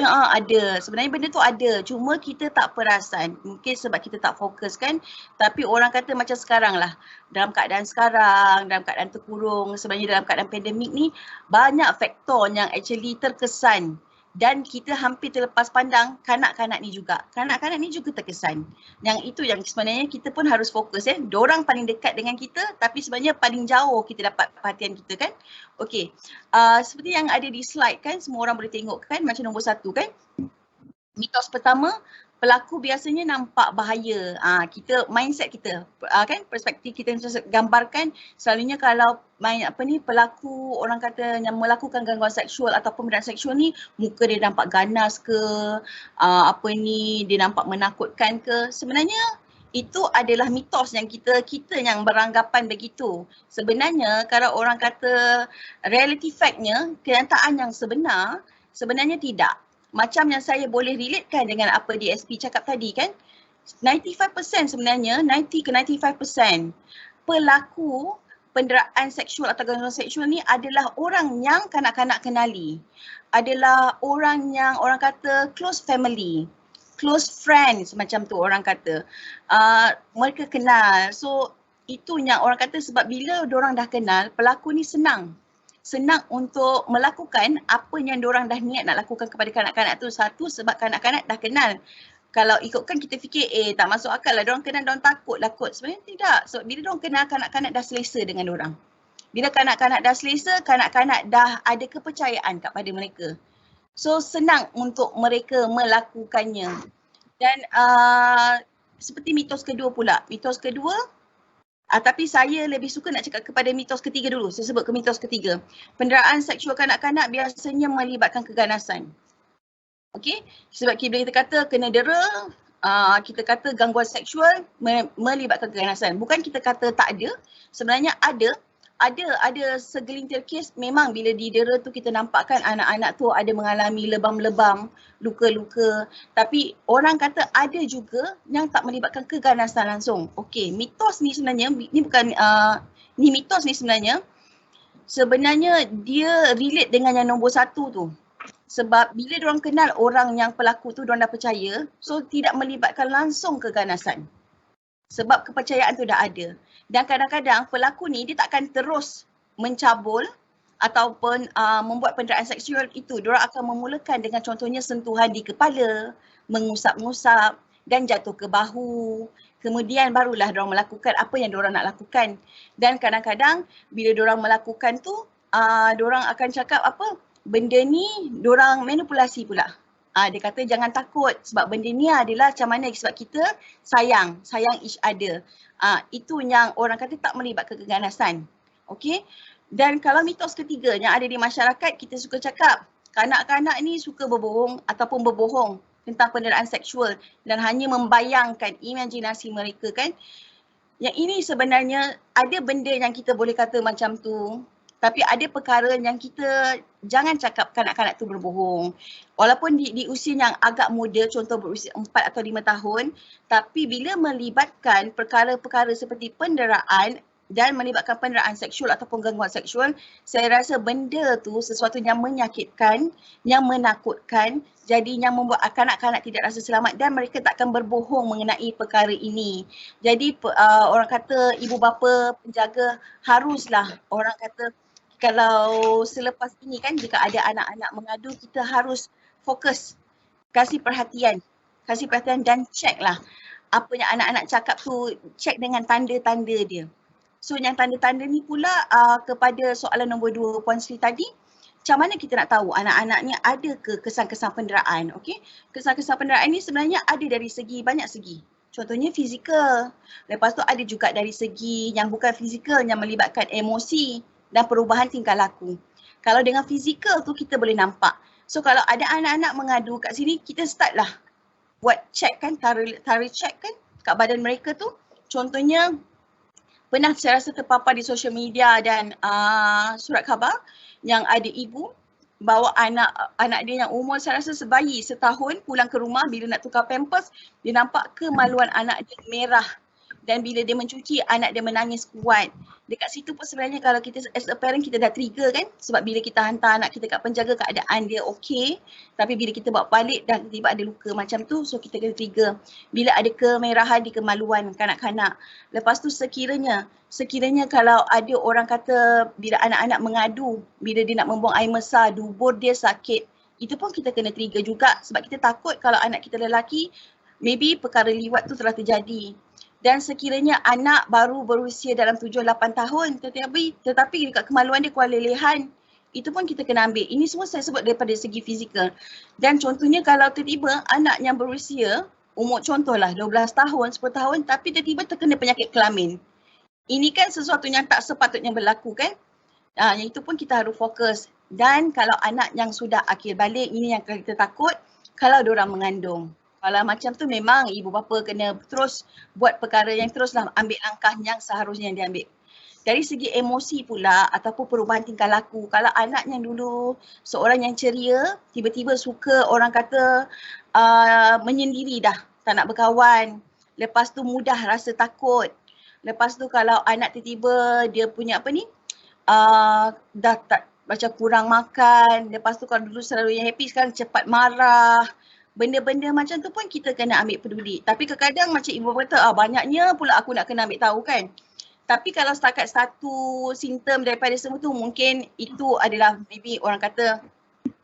ada. Sebenarnya benda tu ada. Cuma kita tak perasan. Mungkin sebab kita tak fokus kan. Tapi orang kata macam sekarang lah. Dalam keadaan sekarang, dalam keadaan terkurung, sebenarnya dalam keadaan pandemik ni banyak faktor yang actually terkesan. Dan kita hampir terlepas pandang kanak-kanak ni juga. Kanak-kanak ni juga terkesan. Yang itu yang sebenarnya kita pun harus fokus Dorang paling dekat dengan kita tapi sebenarnya paling jauh kita dapat perhatian kita kan. Okey. Seperti yang ada di slide kan, semua orang boleh tengok kan macam nombor 1 kan. Mitos pertama, pelaku biasanya nampak bahaya. Kita mindset kita kan, perspektif kita gambarkan selalunya kalau pelaku orang kata yang melakukan gangguan seksual ataupun penderaan seksual ni muka dia nampak ganas ke, dia nampak menakutkan ke. Sebenarnya itu adalah mitos yang kita yang beranggapan begitu. Sebenarnya kalau orang kata reality fact-nya, kenyataan yang sebenarnya tidak. Macam yang saya boleh relatekan dengan apa DSP cakap tadi kan, 95% sebenarnya, 90 ke 95% pelaku penderaan seksual atau gangguan seksual ni adalah orang yang kanak-kanak kenali. Adalah orang yang orang kata close family, close friends macam tu orang kata. Mereka kenal. So itu yang orang kata sebab bila diorang dah kenal, pelaku ni senang untuk melakukan apa yang diorang dah niat nak lakukan kepada kanak-kanak tu. Satu, sebab kanak-kanak dah kenal. Kalau ikutkan kita fikir, tak masuk akal lah, diorang kenal, diorang takut lah kot. Sebenarnya tidak. So bila diorang kenal, kanak-kanak dah selesa dengan diorang. Bila kanak-kanak dah selesa, kanak-kanak dah ada kepercayaan kepada mereka. So senang untuk mereka melakukannya. Dan seperti mitos kedua pula. Mitos kedua, tapi saya lebih suka nak cakap kepada mitos ketiga dulu. Saya sebut ke mitos ketiga. Penderaan seksual kanak-kanak biasanya melibatkan keganasan. Okey? Sebab bila kita kata kena dera, kita kata gangguan seksual melibatkan keganasan. Bukan kita kata tak ada. Sebenarnya ada segelintir kes memang bila didera tu kita nampakkan anak-anak tu ada mengalami lebam-lebam, luka-luka. Tapi orang kata ada juga yang tak melibatkan keganasan langsung. Okey, mitos ni sebenarnya, mitos ni sebenarnya dia relate dengan yang nombor 1 tu. Sebab bila diorang kenal orang yang pelaku tu, diorang dah percaya, so tidak melibatkan langsung keganasan. Sebab kepercayaan tu dah ada. Dan kadang-kadang pelaku ni dia takkan terus mencabul ataupun membuat penderaan seksual itu, diorang akan memulakan dengan contohnya sentuhan di kepala, mengusap-ngusap dan jatuh ke bahu. Kemudian barulah diorang melakukan apa yang diorang nak lakukan. Dan kadang-kadang bila diorang melakukan tu, diorang akan cakap apa, benda ni diorang manipulasi pula. Dia kata jangan takut sebab benda ni adalah macam mana, sebab kita sayang each other. Itu yang orang kata tak melibatkan keganasan. Okey. Dan kalau mitos ketiga yang ada di masyarakat, kita suka cakap kanak-kanak ni suka berbohong ataupun berbohong tentang penderaan seksual dan hanya membayangkan imajinasi mereka kan. Yang ini sebenarnya ada benda yang kita boleh kata macam tu, tapi ada perkara yang kita jangan cakap kanak-kanak tu berbohong. Walaupun di usia yang agak muda, contoh berusia 4 atau 5 tahun, tapi bila melibatkan perkara-perkara seperti penderaan dan melibatkan penderaan seksual ataupun gangguan seksual, saya rasa benda tu sesuatu yang menyakitkan, yang menakutkan, jadi yang membuat kanak-kanak tidak rasa selamat dan mereka takkan berbohong mengenai perkara ini. Jadi orang kata ibu bapa, penjaga haruslah, orang kata kalau selepas ini kan jika ada anak-anak mengadu, kita harus fokus, kasih perhatian dan check lah apa yang anak-anak cakap tu, check dengan tanda-tanda dia. So yang tanda-tanda ni pula kepada soalan nombor 2 Puan Sri tadi, macam mana kita nak tahu anak-anaknya ada ke kesan-kesan penderaan? Okey, kesan-kesan penderaan ni sebenarnya ada dari banyak segi. Contohnya fizikal. Lepas tu ada juga dari segi yang bukan fizikal, yang melibatkan emosi dan perubahan tingkah laku. Kalau dengan fizikal tu kita boleh nampak. So kalau ada anak-anak mengadu kat sini, kita start lah buat check kan, tarik check kan kat badan mereka tu. Contohnya pernah saya rasa terpapar di social media dan surat khabar yang ada ibu bawa anak dia yang umur saya rasa sebayi setahun pulang ke rumah, bila nak tukar pampers dia nampak kemaluan anak dia merah dan bila dia mencuci anak dia menangis kuat. Dekat situ pun sebenarnya kalau kita as a parent kita dah trigger kan, sebab bila kita hantar anak kita kat penjaga keadaan dia okey, tapi bila kita bawa balik dan tiba ada luka macam tu, so kita kena trigger. Bila ada kemerahan di kemaluan kanak-kanak. Lepas tu sekiranya kalau ada orang kata bila anak-anak mengadu, bila dia nak membuang air besar, dubur dia sakit, itu pun kita kena trigger juga sebab kita takut kalau anak kita lelaki maybe perkara liwat tu telah terjadi. Dan sekiranya anak baru berusia dalam 7-8 tahun tetapi dekat kemaluan dia keluar lelehan, itu pun kita kena ambil. Ini semua saya sebut daripada segi fizikal. Dan contohnya kalau tiba-tiba anak yang berusia umur contohlah 12 tahun, 10 tahun tapi tiba-tiba terkena penyakit kelamin. Ini kan sesuatu yang tak sepatutnya berlaku kan. Yang itu pun kita harus fokus. Dan kalau anak yang sudah akhir balik, ini yang kita takut kalau diorang mengandung. Kalau macam tu memang ibu bapa kena terus buat perkara yang teruslah ambil langkah yang seharusnya diambil. Dari segi emosi pula ataupun perubahan tingkah laku, kalau anak yang dulu seorang yang ceria, tiba-tiba suka orang kata menyendiri dah, tak nak berkawan. Lepas tu mudah rasa takut. Lepas tu kalau anak tiba-tiba dia punya dah tak macam kurang makan. Lepas tu kalau dulu selalu yang happy, sekarang cepat marah. Benda-benda macam tu pun kita kena ambil peduli. Tapi kadang-kadang macam ibu kata, banyaknya pula aku nak kena ambil tahu kan. Tapi kalau setakat satu simptom daripada semua tu, mungkin itu adalah maybe orang kata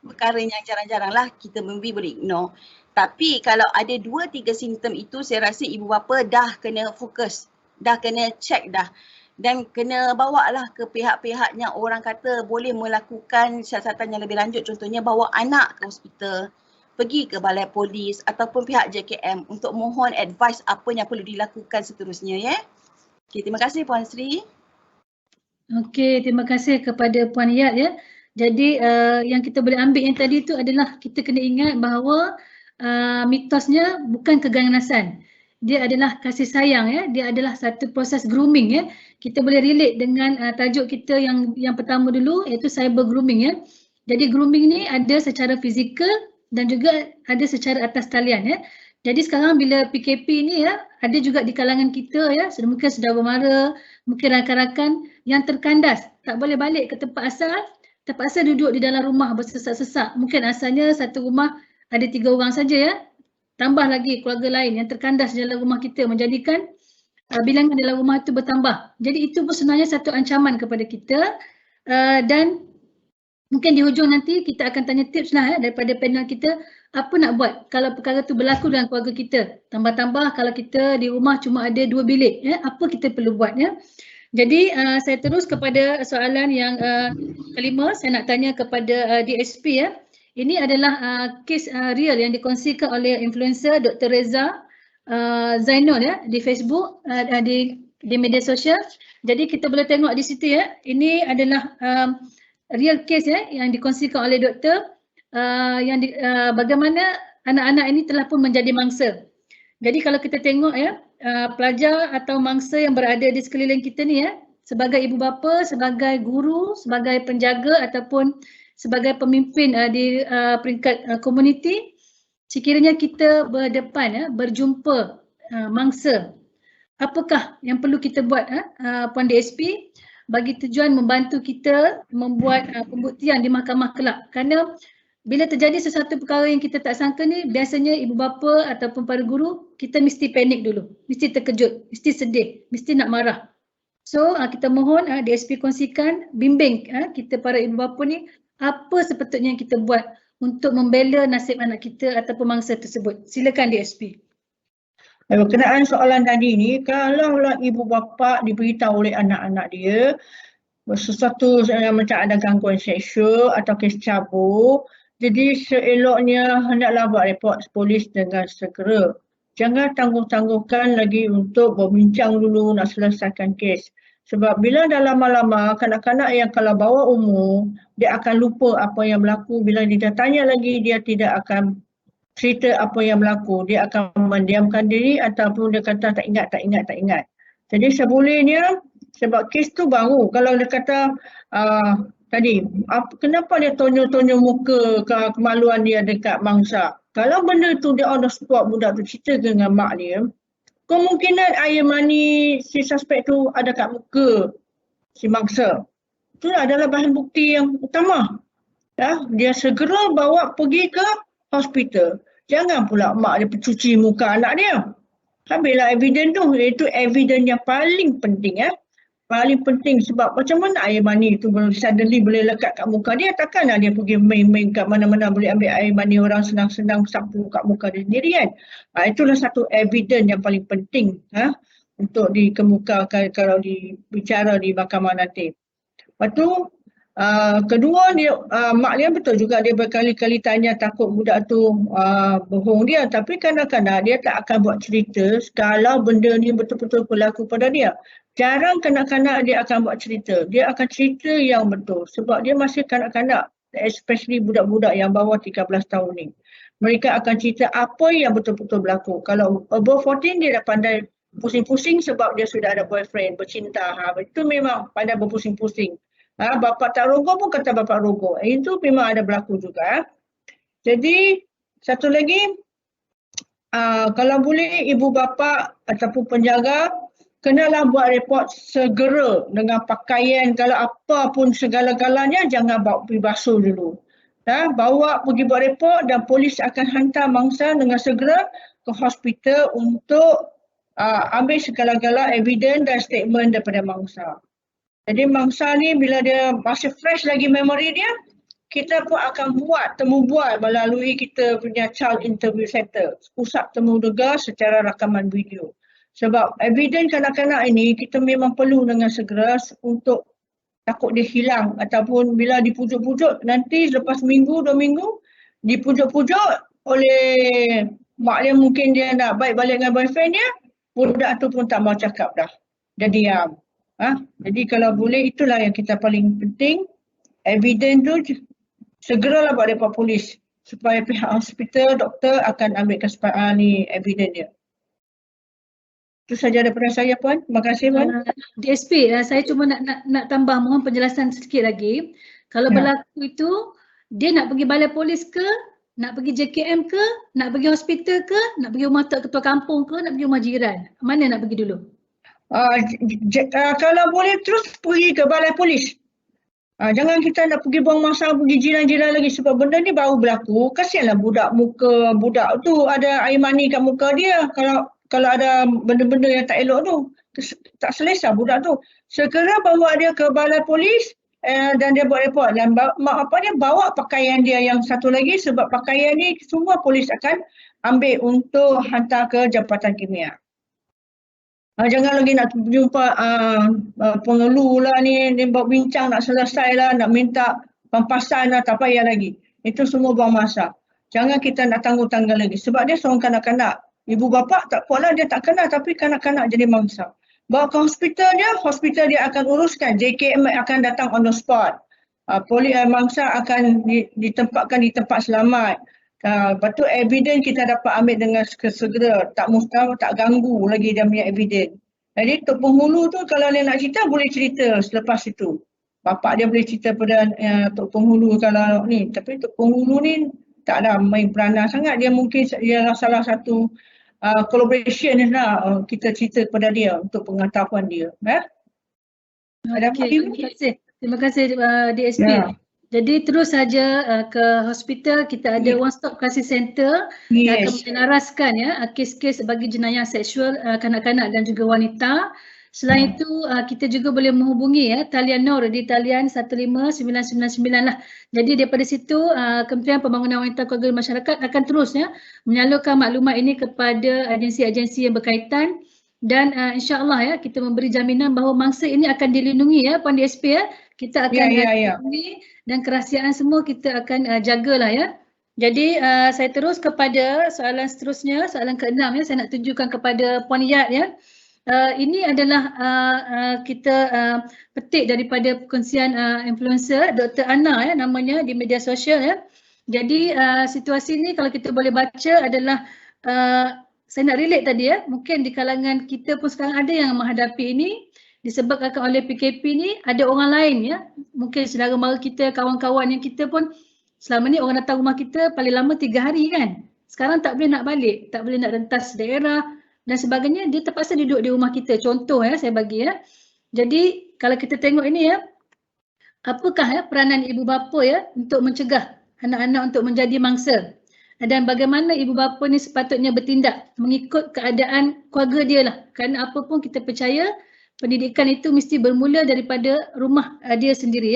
perkara yang jarang-jarang lah kita maybe boleh ignore. Tapi kalau ada 2-3 simptom itu, saya rasa ibu bapa dah kena fokus, dah kena check dah. Dan kena bawa lah ke pihak-pihak yang orang kata boleh melakukan siasatan yang lebih lanjut. Contohnya bawa anak ke hospital, pergi ke balai polis ataupun pihak JKM untuk mohon advice apa yang perlu dilakukan seterusnya ya. Okay, terima kasih Puan Sri. Okey, terima kasih kepada Puan Yat ya. Jadi yang kita boleh ambil yang tadi tu adalah kita kena ingat bahawa mitosnya bukan keganasan. Dia adalah kasih sayang ya. Dia adalah satu proses grooming ya. Kita boleh relate dengan tajuk kita yang pertama dulu iaitu cyber grooming ya. Jadi grooming ni ada secara fizikal dan juga ada secara atas talian ya. Jadi sekarang bila PKP ni ya, ada juga di kalangan kita ya, mungkin sudah bermara, mungkin rakan-rakan yang terkandas, tak boleh balik ke tempat asal, terpaksa duduk di dalam rumah bersesak-sesak. Mungkin asalnya satu rumah ada 3 orang saja ya, tambah lagi keluarga lain yang terkandas di dalam rumah kita, menjadikan bilangan dalam rumah itu bertambah. Jadi itu pun sebenarnya satu ancaman kepada kita dan Mungkin di hujung nanti kita akan tanya tips lah daripada panel kita, apa nak buat kalau perkara tu berlaku dalam keluarga kita. Tambah-tambah kalau kita di rumah cuma ada 2 bilik, apa kita perlu buat ya. Jadi saya terus kepada soalan yang kelima, saya nak tanya kepada DSP ya. Ini adalah kes real yang dikongsikan oleh influencer Dr. Reza Zainul ya di Facebook, di media sosial. Jadi kita boleh tengok di situ ya. Ini adalah real case ya yang dikongsikan oleh doktor bagaimana anak-anak ini telah pun menjadi mangsa. Jadi kalau kita tengok ya pelajar atau mangsa yang berada di sekeliling kita ni ya, sebagai ibu bapa, sebagai guru, sebagai penjaga ataupun sebagai pemimpin di peringkat komuniti, sekiranya kita berdepan ya, berjumpa mangsa, apakah yang perlu kita buat Puan DSP bagi tujuan membantu kita membuat pembuktian di mahkamah kelak. Kerana bila terjadi sesuatu perkara yang kita tak sangka ni, biasanya ibu bapa ataupun para guru, kita mesti panik dulu, mesti terkejut, mesti sedih, mesti nak marah. So kita mohon DSP kongsikan, bimbing kita para ibu bapa ni, apa sepatutnya yang kita buat untuk membela nasib anak kita ataupun mangsa tersebut. Silakan DSP. Berkenaan soalan tadi ni, kalaulah ibu bapa diberitahu oleh anak-anak dia sesuatu yang macam ada gangguan seksual atau kes cabur, jadi seeloknya hendaklah buat report polis dengan segera. Jangan tangguh-tangguhkan lagi untuk berbincang dulu nak selesaikan kes. Sebab bila dah lama-lama, kanak-kanak yang kalau bawah umur, dia akan lupa apa yang berlaku. Bila dia tanya lagi, dia tidak akan cerita apa yang berlaku, dia akan mendiamkan diri ataupun dia kata tak ingat. Jadi sebolehnya, sebab kes tu baru, kalau dia kata tadi, kenapa dia tonyo-tonyo muka kemaluan dia dekat mangsa? Kalau benda tu dia on the spot, budak tu cerita dengan mak dia, kemungkinan air mani si suspek tu ada kat muka si mangsa. Itu adalah bahan bukti yang utama. Ya, dia segera bawa pergi ke hospital. Jangan pula mak dia pencuci muka anak dia. Habislah eviden tu. Itu eviden yang paling penting ya. Paling penting sebab macam mana air mani tu suddenly boleh lekat kat muka dia. Takkanlah dia pergi main-main kat mana-mana boleh ambil air mani orang senang-senang sapu kat muka dia sendiri kan. Itulah satu eviden yang paling penting untuk dikemukakan kalau dibicara di mahkamah nanti. Lepas tu kedua dia mak dia betul juga dia berkali-kali tanya takut budak tu bohong dia, tapi kadang-kadang dia tak akan buat cerita kalau benda ni betul-betul berlaku pada dia. Jarang kanak-kanak dia akan buat cerita. Dia akan cerita yang betul sebab dia masih kanak-kanak, especially budak-budak yang bawah 13 tahun ni. Mereka akan cerita apa yang betul-betul berlaku. Kalau above 14 dia dah pandai pusing-pusing sebab dia sudah ada boyfriend, bercinta. Itu memang pandai berpusing-pusing. Bapa tak rogo pun kata bapa rogo. Itu memang ada berlaku juga. Jadi satu lagi, kalau boleh ibu bapa ataupun penjaga kenalah buat report segera dengan pakaian, kalau apa pun segala-galanya jangan bawa pergi basuh dulu. Bawa pergi buat report dan polis akan hantar mangsa dengan segera ke hospital untuk ambil segala-gala evidence dan statement daripada mangsa. Jadi mangsa ni bila dia masih fresh lagi memori dia, kita pun akan temu buat melalui kita punya child interview center, pusat temu dega secara rakaman video. Sebab evidence kanak-kanak ini kita memang perlu dengan segera untuk takut dia hilang ataupun bila dipujuk-pujuk nanti lepas minggu, 2 minggu dipujuk-pujuk oleh mak dia, mungkin dia nak baik balik dengan boyfriend dia, budak tu pun tak mau cakap dah. Dia diam. Jadi kalau boleh itulah yang kita paling penting, evidence tu segeralah buat report polis supaya pihak hospital, doktor akan ambil kesempatan evidence dia. Itu saja daripada saya Puan. Terima kasih Puan. DSP, saya cuma nak tambah, mohon penjelasan sedikit lagi. Kalau berlaku itu, dia nak pergi balai polis ke, nak pergi JKM ke, nak pergi hospital ke, nak pergi rumah tok ketua kampung ke, nak pergi rumah jiran? Mana nak pergi dulu? Kalau boleh terus pergi ke balai polis. Jangan kita nak pergi buang masa pergi jiran-jiran lagi sebab benda ni baru berlaku. Kasihanlah budak tu ada air mani kat muka dia. Kalau ada benda-benda yang tak elok tu, tak selesa budak tu. Segera bawa dia ke balai polis dan dia buat report dan bawa pakaian dia yang satu lagi sebab pakaian ni semua polis akan ambil untuk hantar ke Jabatan Kimia. Jangan lagi nak jumpa pengeluh lah ni buat bincang nak selesai lah, nak minta pampasan lah, tak payah lagi. Itu semua buang masa. Jangan kita nak tangguh-tangguh lagi sebab dia seorang kanak-kanak. Ibu bapa tak apalah dia tak kenal tapi kanak-kanak jadi mangsa. Bawa ke hospital dia akan uruskan. JKM akan datang on the spot. Polis mangsa akan ditempatkan di tempat selamat. Lepas tu evidence kita dapat ambil dengan segera, tak ganggu lagi dia punya evidence. Jadi Tok Penghulu tu kalau dia nak cerita boleh cerita selepas itu. Bapak dia boleh cerita pada Tok Penghulu kalau ni, tapi Tok Penghulu ni tak ada main peranan sangat. Dia mungkin ialah salah satu collaboration lah kita cerita kepada dia untuk pengetahuan dia. Terima kasih DSP. Jadi terus saja ke hospital, kita ada one stop crisis center yang akan menyelaraskan kes-kes bagi jenayah seksual kanak-kanak dan juga wanita. Selain itu kita juga boleh menghubungi talian Nur di talian 15999 lah. Jadi daripada situ Kementerian Pembangunan Wanita Keluarga dan Masyarakat akan terus menyalurkan maklumat ini kepada agensi-agensi yang berkaitan dan insya-Allah kita memberi jaminan bahawa mangsa ini akan dilindungi Puan DSP kita akan dilindungi dan kerahsiaan semua kita akan jagalah Jadi saya terus kepada soalan seterusnya, soalan ke-6 saya nak tunjukkan kepada Puan Yat ini adalah kita petik daripada perkongsian influencer Dr. Ana namanya di media sosial Jadi situasi ni kalau kita boleh baca adalah saya nak relate tadi mungkin di kalangan kita pun sekarang ada yang menghadapi ini disebabkan oleh PKP ni, ada orang lain mungkin saudara mara kita, kawan-kawan yang kita pun selama ni orang datang rumah kita paling lama 3 hari kan. Sekarang tak boleh nak balik, tak boleh nak rentas daerah dan sebagainya, dia terpaksa duduk di rumah kita. Contoh saya bagi Jadi kalau kita tengok ini apakah peranan ibu bapa untuk mencegah anak-anak untuk menjadi mangsa? Dan bagaimana ibu bapa ni sepatutnya bertindak mengikut keadaan keluarga dia lah. Kerana apa pun kita percaya pendidikan itu mesti bermula daripada rumah dia sendiri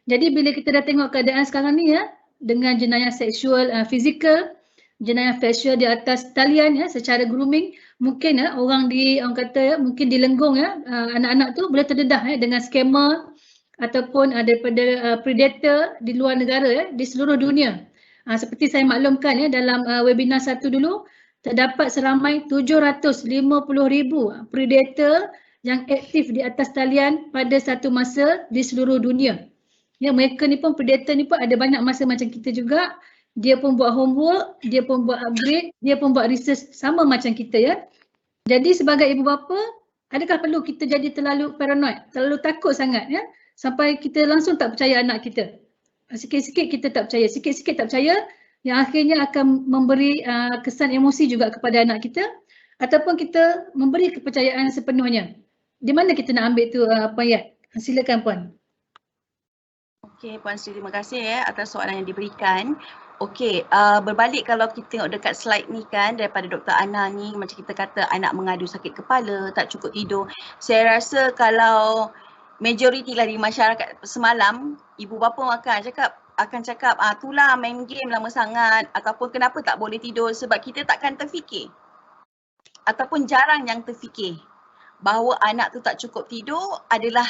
Jadi bila kita dah tengok keadaan sekarang ni dengan jenayah seksual fizikal, jenayah seksual di atas talian secara grooming, mungkin orang kata mungkin dilenggung anak-anak tu boleh terdedah dengan skema ataupun daripada predator di luar negara di seluruh dunia. Seperti saya maklumkan dalam webinar satu dulu, terdapat seramai 750,000 predator yang aktif di atas talian pada satu masa di seluruh dunia. Mereka ni pun predator ni pun ada banyak masa macam kita juga. Dia pun buat homework, dia pun buat upgrade, dia pun buat research sama macam kita Jadi sebagai ibu bapa, adakah perlu kita jadi terlalu paranoid, terlalu takut sangat sampai kita langsung tak percaya anak kita? Sikit-sikit kita tak percaya, sikit-sikit tak percaya yang akhirnya akan memberi kesan emosi juga kepada anak kita ataupun kita memberi kepercayaan sepenuhnya. Di mana kita nak ambil tu Puan Yat? Silakan Puan. Okey Puan Sri, terima kasih atas soalan yang diberikan. Okey, berbalik kalau kita tengok dekat slide ni kan daripada Dr. Ana ni macam kita kata anak mengadu sakit kepala, tak cukup tidur. Saya rasa kalau majoriti lah di masyarakat semalam, ibu bapa akan cakap itulah main game lama sangat ataupun kenapa tak boleh tidur sebab kita takkan terfikir ataupun jarang yang terfikir bahawa anak tu tak cukup tidur adalah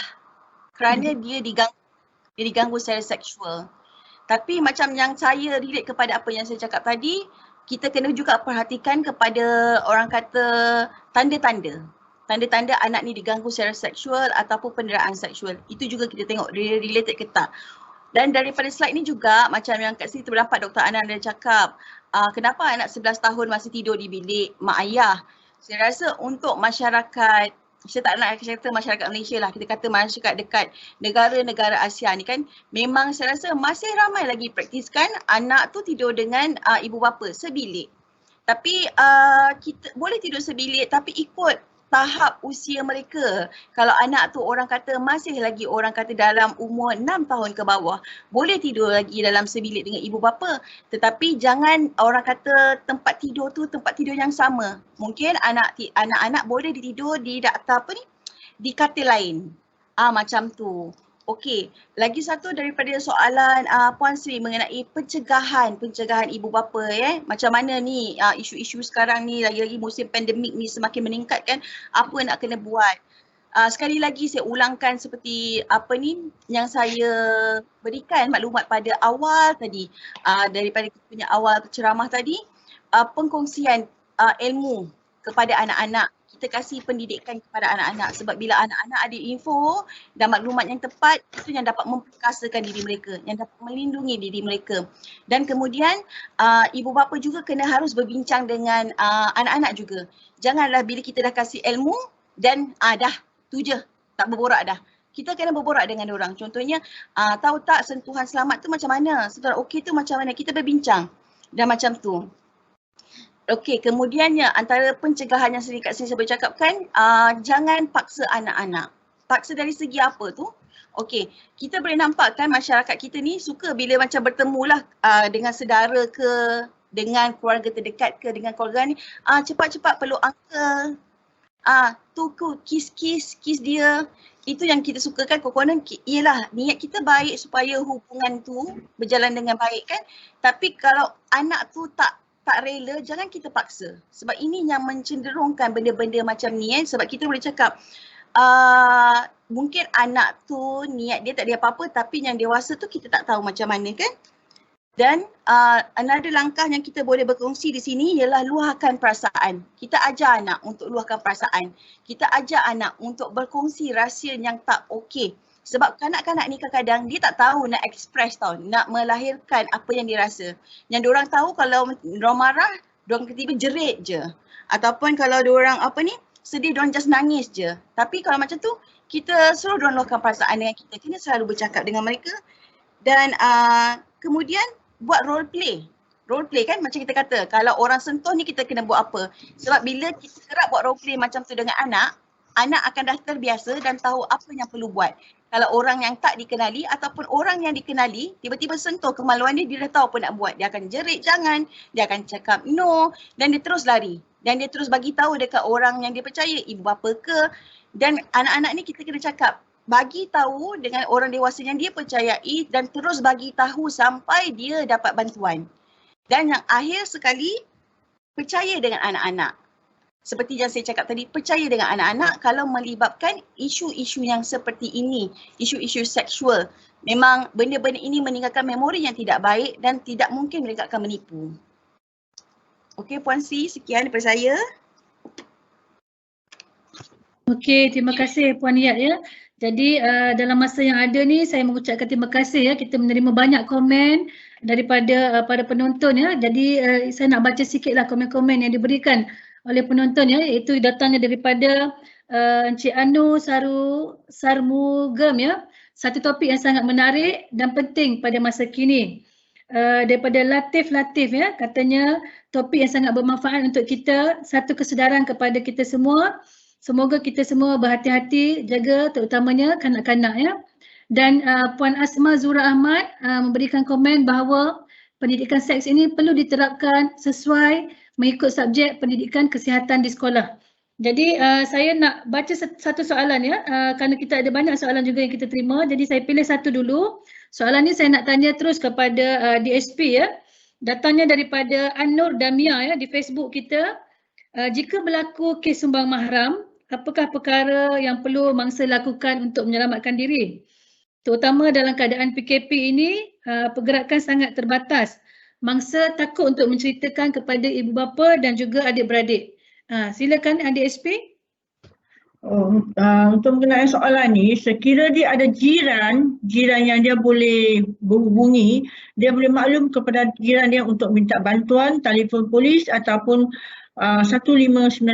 kerana dia diganggu secara seksual. Tapi macam yang saya relate kepada apa yang saya cakap tadi, kita kena juga perhatikan kepada orang kata tanda-tanda anak ni diganggu secara seksual ataupun penderaan seksual. Itu juga kita tengok dia related ke tak. Dan daripada slide ni juga macam yang kat sini terdapat Dr. Ana dia cakap kenapa anak 11 tahun masih tidur di bilik mak ayah. Saya rasa untuk masyarakat, saya tak nak kata masyarakat Malaysia lah, kita kata masyarakat dekat negara-negara Asia ni kan, memang saya rasa masih ramai lagi praktiskan anak tu tidur dengan ibu bapa sebilik. Tapi kita boleh tidur sebilik tapi ikut tahap usia mereka. Kalau anak tu orang kata masih lagi orang kata dalam umur 6 tahun ke bawah, boleh tidur lagi dalam sebilik dengan ibu bapa. Tetapi jangan orang kata tempat tidur tu tempat tidur yang sama. Mungkin anak-anak boleh tidur di di katil lain. Macam tu. Okey, lagi satu daripada soalan Puan Sri mengenai pencegahan ibu bapa macam mana ni isu-isu sekarang ni lagi-lagi musim pandemik ni semakin meningkat kan, apa nak kena buat. Sekali lagi saya ulangkan seperti apa ni yang saya berikan maklumat pada awal tadi, daripada kita punya awal ceramah tadi, pengkongsian ilmu kepada anak-anak. Kita kasih pendidikan kepada anak-anak sebab bila anak-anak ada info dan maklumat yang tepat, itu yang dapat memperkasakan diri mereka, yang dapat melindungi diri mereka. Dan kemudian ibu bapa juga kena harus berbincang dengan anak-anak juga. Janganlah bila kita dah kasih ilmu dan dah tu je, tak berborak dah. Kita kena berborak dengan orang. Contohnya tahu tak sentuhan selamat tu macam mana? Sentuhan okey tu macam mana? Kita berbincang dan macam tu. Okey, kemudiannya antara pencegahan yang sedikit saya bercakapkan, jangan paksa anak-anak. Paksa dari segi apa tu? Okey, kita boleh nampak kan masyarakat kita ni suka bila macam bertemulah dengan saudara ke, dengan keluarga terdekat ke, dengan keluarga ni, cepat-cepat peluk uncle. Tu kiss dia. Itu yang kita sukakan. Konon ialah niat kita baik supaya hubungan tu berjalan dengan baik kan. Tapi kalau anak tu tak rela, jangan kita paksa. Sebab ini yang mencenderungkan benda-benda macam ni sebab kita boleh cakap mungkin anak tu niat dia tak ada apa-apa tapi yang dewasa tu kita tak tahu macam mana kan. Dan another langkah yang kita boleh berkongsi di sini ialah luahkan perasaan. Kita ajar anak untuk luahkan perasaan. Kita ajar anak untuk berkongsi rahsia yang tak okey. Sebab kanak-kanak ni kadang-kadang dia tak tahu nak express tau, nak melahirkan apa yang dia rasa. Yang diorang tahu kalau diorang marah, diorang tiba-tiba jerit je. Ataupun kalau diorang sedih, diorang just nangis je. Tapi kalau macam tu, kita suruh diorang luahkan perasaan dengan kita. Kita selalu bercakap dengan mereka. Dan kemudian buat role play. Role play kan macam kita kata, kalau orang sentuh ni kita kena buat apa. Sebab bila kita kerap buat role play macam tu dengan anak akan dah terbiasa dan tahu apa yang perlu buat. Kalau orang yang tak dikenali ataupun orang yang dikenali tiba-tiba sentuh kemaluan dia dah tahu apa nak buat. Dia akan jerit jangan, dia akan cakap no dan dia terus lari. Dan dia terus bagi tahu dekat orang yang dia percaya, ibu bapa ke. Dan anak-anak ni kita kena cakap, bagi tahu dengan orang dewasa yang dia percayai dan terus bagi tahu sampai dia dapat bantuan. Dan yang akhir sekali, percaya dengan anak-anak. Seperti yang saya cakap tadi, percaya dengan anak-anak kalau melibatkan isu-isu yang seperti ini, isu-isu seksual. Memang benda-benda ini meninggalkan memori yang tidak baik dan tidak mungkin mereka akan menipu. Okey Puan Sri, sekian daripada saya. Okey, terima kasih Puan Yat ya. Jadi dalam masa yang ada ni saya mengucapkan terima kasih ya. Kita menerima banyak komen daripada para penonton ya. Jadi saya nak baca sikitlah komen-komen yang diberikan oleh penonton ya, iaitu datangnya daripada Encik Anu Sarmugam ya. Satu topik yang sangat menarik dan penting pada masa kini. Daripada Latif ya, katanya topik yang sangat bermanfaat untuk kita, satu kesedaran kepada kita semua. Semoga kita semua berhati-hati jaga terutamanya kanak-kanak ya. Dan Puan Asma Zura Ahmad memberikan komen bahawa pendidikan seks ini perlu diterapkan sesuai mengikut subjek pendidikan kesihatan di sekolah. Jadi saya nak baca satu soalan ya, kerana kita ada banyak soalan juga yang kita terima. Jadi saya pilih satu dulu. Soalan ni saya nak tanya terus kepada DSP ya. Datangnya daripada An-Nur Damia ya di Facebook kita. Jika berlaku kes sumbang mahram, apakah perkara yang perlu mangsa lakukan untuk menyelamatkan diri? Terutama dalam keadaan PKP ini, pergerakan sangat terbatas. Mangsa takut untuk menceritakan kepada ibu bapa dan juga adik-beradik. Silakan adik SP. Untuk mengenai soalan ni, sekira dia ada jiran yang dia boleh berhubungi, dia boleh maklum kepada jiran dia untuk minta bantuan, telefon polis ataupun 15999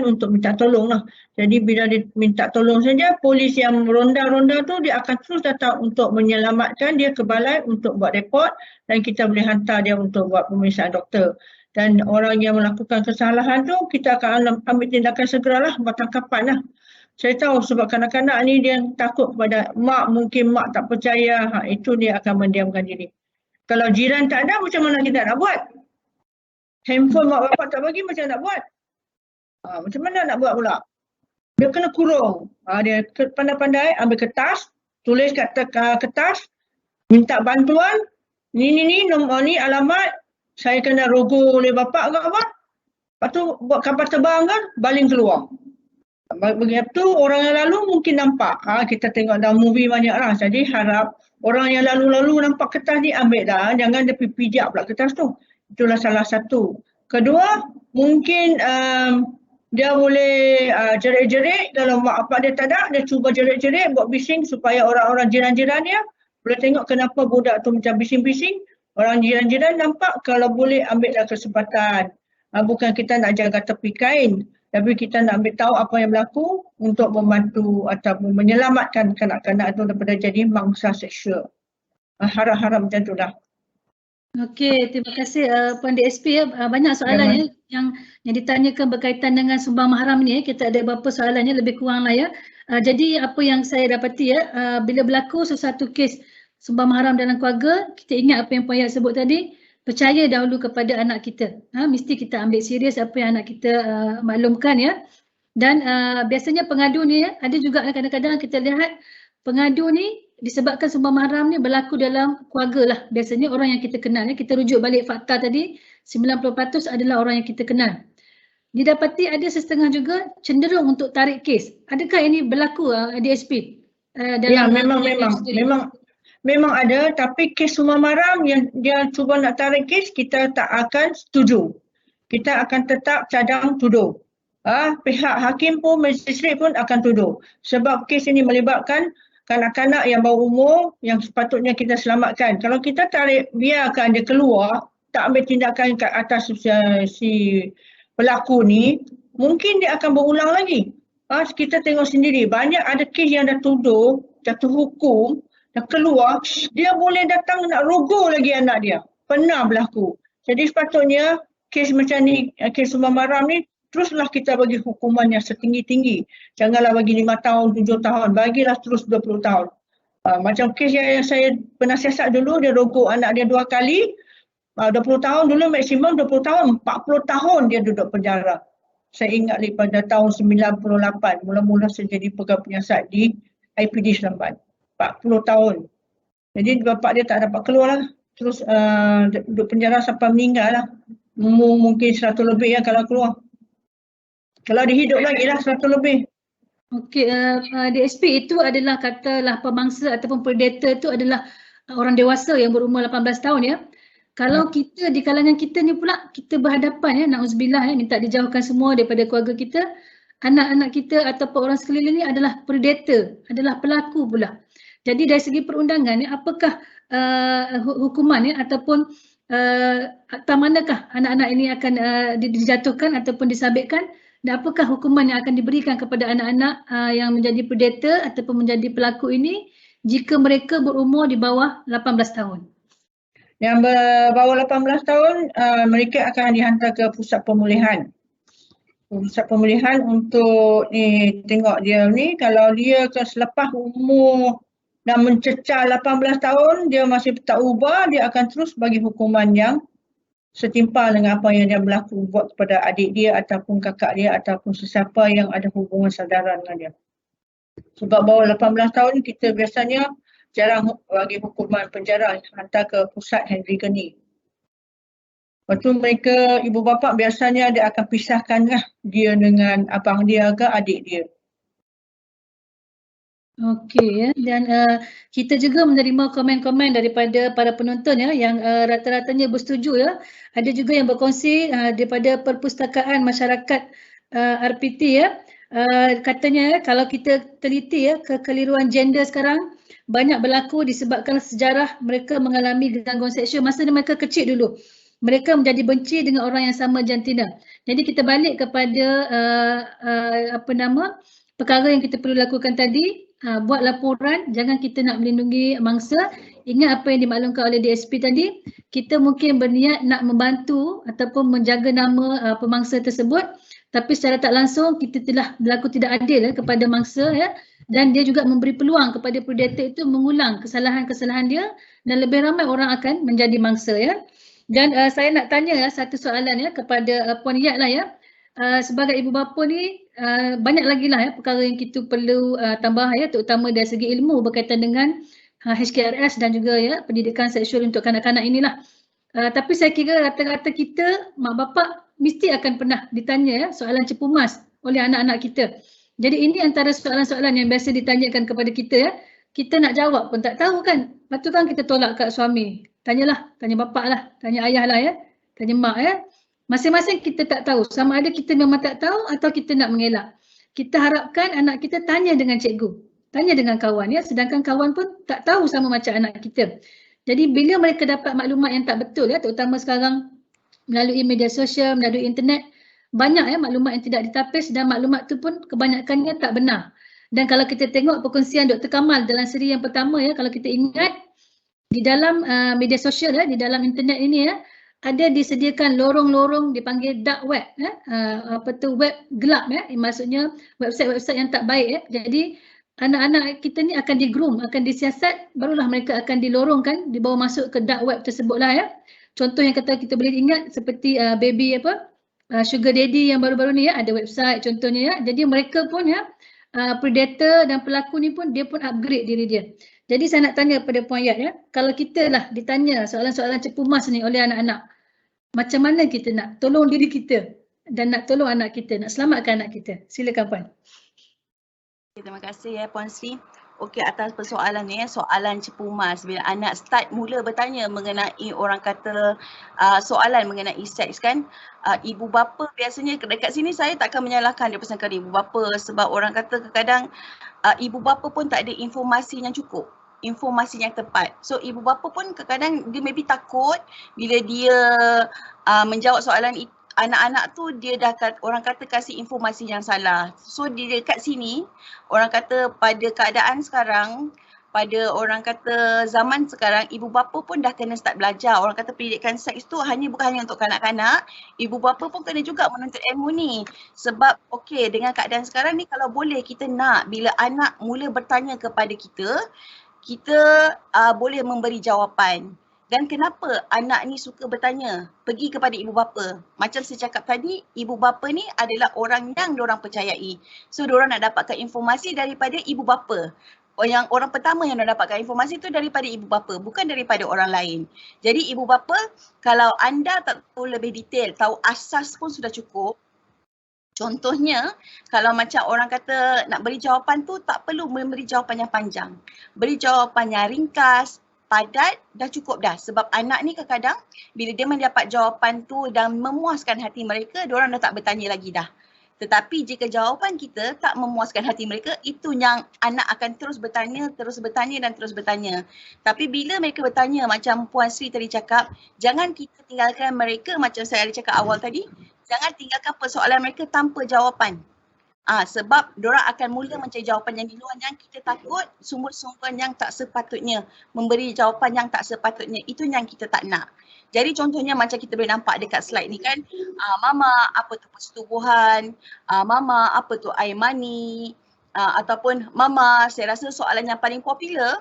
untuk minta tolong lah. Jadi bila dia minta tolong saja, polis yang ronda-ronda tu dia akan terus datang untuk menyelamatkan dia ke balai untuk buat report dan kita boleh hantar dia untuk buat pemeriksaan doktor. Dan orang yang melakukan kesalahan tu kita akan ambil tindakan segeralah, buat tangkapan lah. Saya tahu sebab kanak-kanak ni dia takut kepada mak, mungkin mak tak percaya, itu dia akan mendiamkan diri. Kalau jiran tak ada, macam mana kita nak buat? Handphone mak bapak tak bagi, macam nak buat? Macam mana nak buat pula? Dia kena kurung. Dia pandai-pandai ambil kertas, tulis kat kertas, minta bantuan, ni nombor ni alamat, saya kena rogol oleh bapak ke apa. Lepas tu buat kapal terbang kan, baling keluar. Begitu orang yang lalu mungkin nampak. Kita tengok dalam movie banyak lah. Jadi harap orang yang lalu-lalu nampak kertas ni ambil dah. Jangan dia pijak pula kertas tu. Itulah salah satu. Kedua, mungkin dia boleh jerit-jerit. Kalau mak bapak dia tak ada, dia cuba jerit-jerit buat bising supaya orang-orang jiran-jiran dia boleh tengok kenapa budak tu macam bising-bising. Orang jiran-jiran nampak, kalau boleh ambillah kesempatan. Bukan kita nak jaga tepi kain, tapi kita nak ambil tahu apa yang berlaku untuk membantu ataupun menyelamatkan kanak-kanak itu daripada jadi mangsa seksual. Harap-harap macam itulah. Okey, terima kasih Puan DSP ya. Banyak soalan yang ditanyakan berkaitan dengan sumbang mahram ni. Kita ada beberapa soalannya lebih kurang lah ya. Jadi apa yang saya dapati ya, bila berlaku sesuatu kes sumbang mahram dalam keluarga, kita ingat apa yang Puan Yat sebut tadi, percaya dahulu kepada anak kita. Mesti kita ambil serius apa yang anak kita maklumkan ya. Dan biasanya pengadu ni ya, ada juga kadang-kadang kita lihat pengadu ni disebabkan sumbang mahram ni berlaku dalam keluarga lah. Biasanya orang yang kita kenal ya. Kita rujuk balik fakta tadi, 90% adalah orang yang kita kenal. Didapati ada setengah juga cenderung untuk tarik kes. Adakah ini berlaku DSP? Ya, memang ada, tapi kes sumbang mahram yang dia cuba nak tarik kes, kita tak akan setuju. Kita akan tetap cadang tuduh. Pihak hakim pun, magistrate pun akan tuduh. Sebab kes ini melibatkan kanak-kanak yang bawah umur yang sepatutnya kita selamatkan. Kalau kita tarik, biarkan dia keluar, tak ambil tindakan kat atas si pelaku ni, mungkin dia akan berulang lagi. Kita tengok sendiri, banyak ada kes yang dah tuduh, jatuh hukum, dah keluar, dia boleh datang nak rogol lagi anak dia. Pernah berlaku. Jadi sepatutnya kes macam ni, kes sumbang mahram ni, teruslah kita bagi hukuman yang setinggi-tinggi. Janganlah bagi 5 tahun, 7 tahun, bagilah terus 20 tahun. Macam kes yang saya pernah siasat dulu, dia rogol anak dia 2 kali, 20 tahun dulu maksimum 20 tahun, 40 tahun dia duduk penjara. Saya ingat lagi pada tahun 98, mula-mula saya jadi pegawai penyiasat di IPD Seremban. 40 tahun. Jadi bapak dia tak dapat keluar lah. Terus duduk penjara sampai meninggal lah. Mungkin 100 lebih ya kalau keluar. Kalau dia hidup lagi lah 100 lebih. Okey, DSP itu adalah katalah pemangsa ataupun predator itu adalah orang dewasa yang berumur 18 tahun ya. Kalau kita di kalangan kita ni pula, kita berhadapan ya, na'udzubillah ya, minta dijauhkan semua daripada keluarga kita. Anak-anak kita ataupun orang sekeliling ni adalah predator, adalah pelaku pula. Jadi dari segi perundangan ya, apakah hukuman ya ataupun atas manakah anak-anak ini akan dijatuhkan ataupun disabitkan, dan apakah hukuman yang akan diberikan kepada anak-anak yang menjadi predator ataupun menjadi pelaku ini jika mereka berumur di bawah 18 tahun? Yang berbawah 18 tahun, mereka akan dihantar ke pusat pemulihan. Pusat pemulihan untuk tengok dia ni, kalau dia selepas umur dan mencecah 18 tahun, dia masih tak ubah, dia akan terus bagi hukuman yang setimpal dengan apa yang dia berlaku buat kepada adik dia ataupun kakak dia ataupun sesiapa yang ada hubungan saudara dengan dia. Sebab bawah 18 tahun kita biasanya jarang bagi hukuman penjara, hantar ke pusat Henry Geni. Lepas tu mereka, ibu bapa biasanya dia akan pisahkan lah dia dengan abang dia ke adik dia. Okey ya, dan kita juga menerima komen-komen daripada para penonton ya yang rata-ratanya bersetuju ya. Ada juga yang berkongsi daripada Perpustakaan Masyarakat RPT ya. Katanya kalau kita teliti ya, kekeliruan gender sekarang banyak berlaku disebabkan sejarah mereka mengalami gangguan seksual masa mereka kecil dulu. Mereka menjadi benci dengan orang yang sama jantina. Jadi kita balik kepada perkara yang kita perlu lakukan tadi. Buat laporan, jangan kita nak melindungi mangsa. Ingat apa yang dimaklumkan oleh DSP tadi, kita mungkin berniat nak membantu ataupun menjaga nama pemangsa tersebut, tapi secara tak langsung kita telah berlaku tidak adil kepada mangsa ya, dan dia juga memberi peluang kepada predator itu mengulang kesalahan-kesalahan dia dan lebih ramai orang akan menjadi mangsa ya. Dan saya nak tanya satu soalan ya kepada Puan Yat lah ya. sebagai ibu bapa ni banyak lagi lah perkara yang kita perlu tambah terutama dari segi ilmu berkaitan dengan HKRS dan juga pendidikan seksual untuk kanak-kanak inilah. Tapi saya kira rata-rata kita mak bapak mesti akan pernah ditanya soalan cepu mas oleh anak-anak kita. Jadi ini antara soalan-soalan yang biasa ditanyakan kepada kita kita nak jawab pun tak tahu kan. Lepas tu kan kita tolak kat suami. Tanyalah, tanya bapak lah, tanya ayah lah tanya mak Masing-masing kita tak tahu. Sama ada kita memang tak tahu atau kita nak mengelak. Kita harapkan anak kita tanya dengan cikgu. Tanya dengan kawan sedangkan kawan pun tak tahu sama macam anak kita. Jadi bila mereka dapat maklumat yang tak betul terutama sekarang melalui media sosial, melalui internet, banyak maklumat yang tidak ditapis dan maklumat tu pun kebanyakannya tak benar. Dan kalau kita tengok perkongsian Dr. Kamal dalam siri yang pertama kalau kita ingat di dalam media sosial di dalam internet ini ada disediakan lorong-lorong dipanggil dark web web gelap maksudnya website-website yang tak baik Jadi anak-anak kita ni akan di-groom, akan disiasat, barulah mereka akan dilorongkan, dibawa masuk ke dark web tersebutlah Contoh yang kata kita boleh ingat seperti baby sugar daddy yang baru-baru ni ada website contohnya Jadi mereka pun predator dan pelaku ni pun dia pun upgrade diri dia. Jadi saya nak tanya kepada Puan Yat kalau kita lah ditanya soalan-soalan cepu mas ni oleh anak-anak, macam mana kita nak tolong diri kita dan nak tolong anak kita, nak selamatkan anak kita? Silakan Puan. Terima kasih Puan Sri. Okey, atas persoalan ni soalan cepu mas bila anak start mula bertanya mengenai orang kata soalan mengenai seks kan, ibu bapa biasanya dekat sini saya takkan menyalahkan dia pasal ibu bapa sebab orang kata kadang-kadang ibu bapa pun tak ada informasi yang cukup, informasi yang tepat. So ibu bapa pun kadang-kadang dia maybe takut bila dia menjawab soalan itu. Anak-anak tu dia dah orang kata kasih informasi yang salah. So di dekat sini orang kata pada keadaan sekarang, pada orang kata zaman sekarang, ibu bapa pun dah kena start belajar. Orang kata pendidikan seks tu bukan hanya untuk kanak-kanak, ibu bapa pun kena juga menuntut ilmu ni. Sebab okey dengan keadaan sekarang ni kalau boleh kita nak bila anak mula bertanya kepada kita, kita boleh memberi jawapan. Dan kenapa anak ni suka bertanya? Pergi kepada ibu bapa. Macam saya cakap tadi, ibu bapa ni adalah orang yang diorang percayai. So diorang nak dapatkan informasi daripada ibu bapa. Yang orang pertama yang nak dapatkan informasi tu daripada ibu bapa, bukan daripada orang lain. Jadi ibu bapa, kalau anda tak tahu lebih detail, tahu asas pun sudah cukup. Contohnya, kalau macam orang kata nak beri jawapan tu tak perlu memberi jawapan yang panjang. Beri jawapan yang ringkas, padat, dah cukup dah. Sebab anak ni kadang-kadang bila dia mendapat jawapan tu dan memuaskan hati mereka, diorang dah tak bertanya lagi dah. Tetapi jika jawapan kita tak memuaskan hati mereka, itu yang anak akan terus bertanya dan terus bertanya. Tapi bila mereka bertanya macam Puan Sri tadi cakap, jangan kita tinggalkan mereka macam saya ada cakap awal tadi, jangan tinggalkan persoalan mereka tanpa jawapan. Sebab diorang akan mula mencari jawapan yang di luar yang kita takut, sumber-sumber yang tak sepatutnya, memberi jawapan yang tak sepatutnya, itu yang kita tak nak. Jadi contohnya macam kita boleh nampak dekat slide ni kan, mama apa tu persetubuhan, mama apa tu air mani, ataupun mama, saya rasa soalan yang paling popular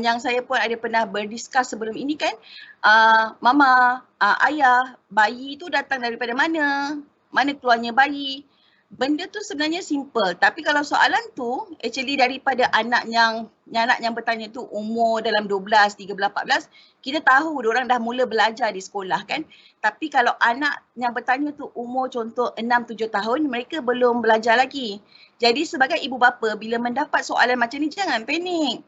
yang saya pun ada pernah berdiskus sebelum ini kan, mama, ayah, bayi tu datang daripada mana keluarnya bayi. Benda tu sebenarnya simple, tapi kalau soalan tu actually daripada anak yang bertanya tu umur dalam 12, 13, 14, kita tahu diorang dah mula belajar di sekolah kan. Tapi kalau anak yang bertanya tu umur contoh 6, 7 tahun, mereka belum belajar lagi. Jadi sebagai ibu bapa bila mendapat soalan macam ni jangan panik.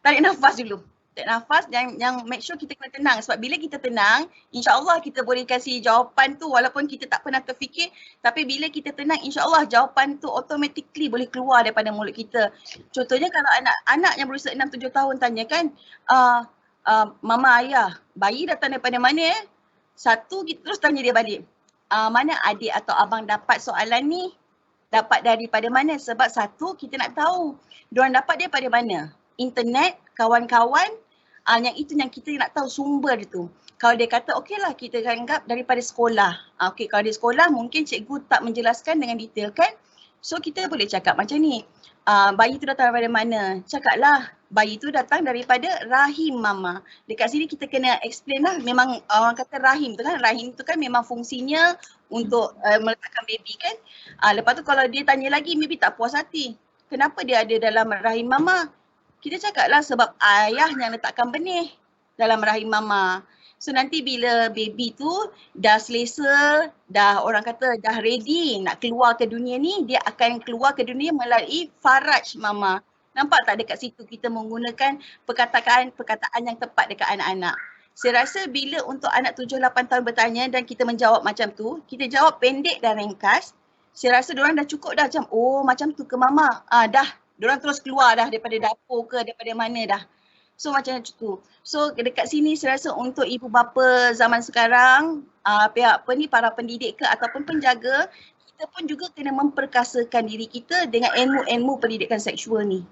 Tarik nafas dulu. Tarik nafas yang make sure kita kena tenang. Sebab bila kita tenang, insya-Allah kita boleh kasih jawapan tu walaupun kita tak pernah terfikir. Tapi bila kita tenang, insya-Allah jawapan tu automatically boleh keluar daripada mulut kita. Contohnya kalau anak yang berusia 6-7 tahun tanya kan, mama, ayah, bayi datang daripada mana Satu, kita terus tanya dia balik. Mana adik atau abang dapat soalan ni? Dapat daripada mana? Sebab satu, kita nak tahu diorang dapat daripada mana? Internet, kawan-kawan, yang itu yang kita nak tahu sumber dia tu. Kalau dia kata okeylah kita anggap daripada sekolah. Okey, kalau di sekolah mungkin cikgu tak menjelaskan dengan detail kan. So kita boleh cakap macam ni. Bayi tu datang daripada mana? Cakaplah bayi tu datang daripada rahim mama. Dekat sini kita kena explain lah, memang orang kata rahim tu kan memang fungsinya untuk meletakkan baby kan. Lepas tu kalau dia tanya lagi maybe tak puas hati, kenapa dia ada dalam rahim mama? Kita cakap lah sebab ayah yang letakkan benih dalam rahim mama. So nanti bila baby tu dah selesa, dah orang kata dah ready nak keluar ke dunia ni, dia akan keluar ke dunia melalui faraj mama. Nampak tak dekat situ kita menggunakan perkataan yang tepat dekat anak-anak. Saya rasa bila untuk anak 7-8 tahun bertanya dan kita menjawab macam tu, kita jawab pendek dan ringkas, saya rasa diorang dah cukup dah macam, oh macam tu ke mama. Dah, diorang terus keluar dah daripada dapur ke daripada mana dah. So macam tu. So dekat sini saya rasa untuk ibu bapa zaman sekarang, pihak para pendidik ke ataupun penjaga, kita pun juga kena memperkasakan diri kita dengan ilmu-ilmu pendidikan seksual ni.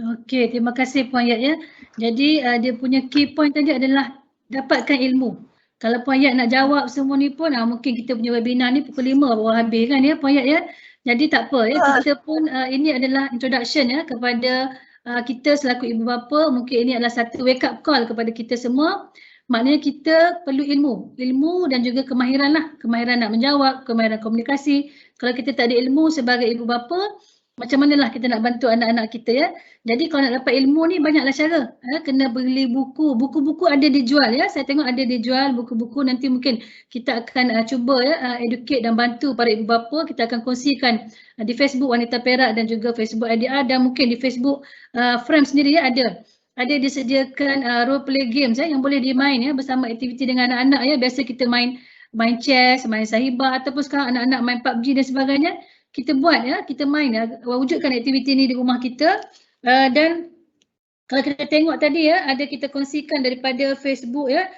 Okey, terima kasih Puan Yat ya. Jadi dia punya key point tadi adalah dapatkan ilmu. Kalau Puan Yat nak jawab semua ni pun mungkin kita punya webinar ni pukul 5 baru habis kan ya Puan Yat ya. Jadi tak apa ya, kita pun ini adalah introduction ya kepada kita selaku ibu bapa. Mungkin ini adalah satu wake up call kepada kita semua. Maknanya kita perlu ilmu dan juga kemahiran lah. Kemahiran nak menjawab, kemahiran komunikasi. Kalau kita tak ada ilmu sebagai ibu bapa, macam manalah kita nak bantu anak-anak kita ya. Jadi kalau nak dapat ilmu ni banyaklah cara. Kena beli buku. Buku-buku ada dijual ya. Saya tengok ada dijual buku-buku. Nanti mungkin kita akan cuba ya educate dan bantu para ibu bapa. Kita akan kongsikan di Facebook Wanita Perak dan juga Facebook IDR dan mungkin di Facebook Frame sendiri ya ada. Ada disediakan role play games ya yang boleh dimain ya bersama aktiviti dengan anak-anak ya. Biasa kita main chess, main sahibah ataupun sekarang anak-anak main PUBG dan sebagainya. Kita buat ya, kita main ya, wujudkan aktiviti ni di rumah kita dan kalau kita tengok tadi ya, ada kita kongsikan daripada Facebook ya,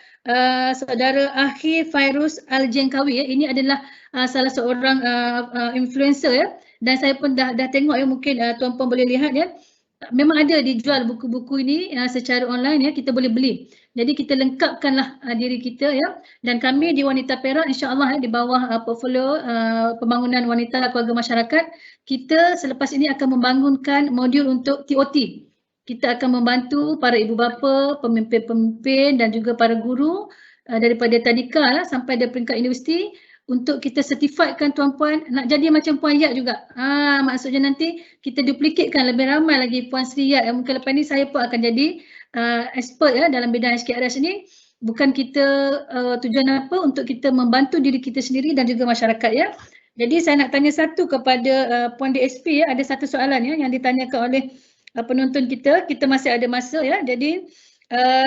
saudara Akhir Fairuz Al-Jengkawi ya, ini adalah salah seorang influencer ya dan saya pun dah tengok ya, mungkin tuan-puan boleh lihat ya, memang ada dijual buku-buku ini secara online ya, kita boleh beli. Jadi kita lengkapkanlah diri kita ya, dan kami di Wanita Perak insya-Allah ya, di bawah portfolio pembangunan wanita keluarga masyarakat, kita selepas ini akan membangunkan modul untuk TOT. Kita akan membantu para ibu bapa, pemimpin-pemimpin dan juga para guru daripada tadika lah, sampai dari peringkat universiti untuk kita certifiedkan tuan-puan nak jadi macam Puan Yat juga. Maksudnya nanti kita duplikatkan lebih ramai lagi Puan Sri Yat. Mungkin lepas ni saya pun akan jadi expert ya dalam bidang HKRS ni. Bukan kita tujuan apa, untuk kita membantu diri kita sendiri dan juga masyarakat ya. Jadi saya nak tanya satu kepada Puan DSP ya, ada satu soalan ya yang ditanyakan oleh penonton kita. Kita masih ada masa ya. Jadi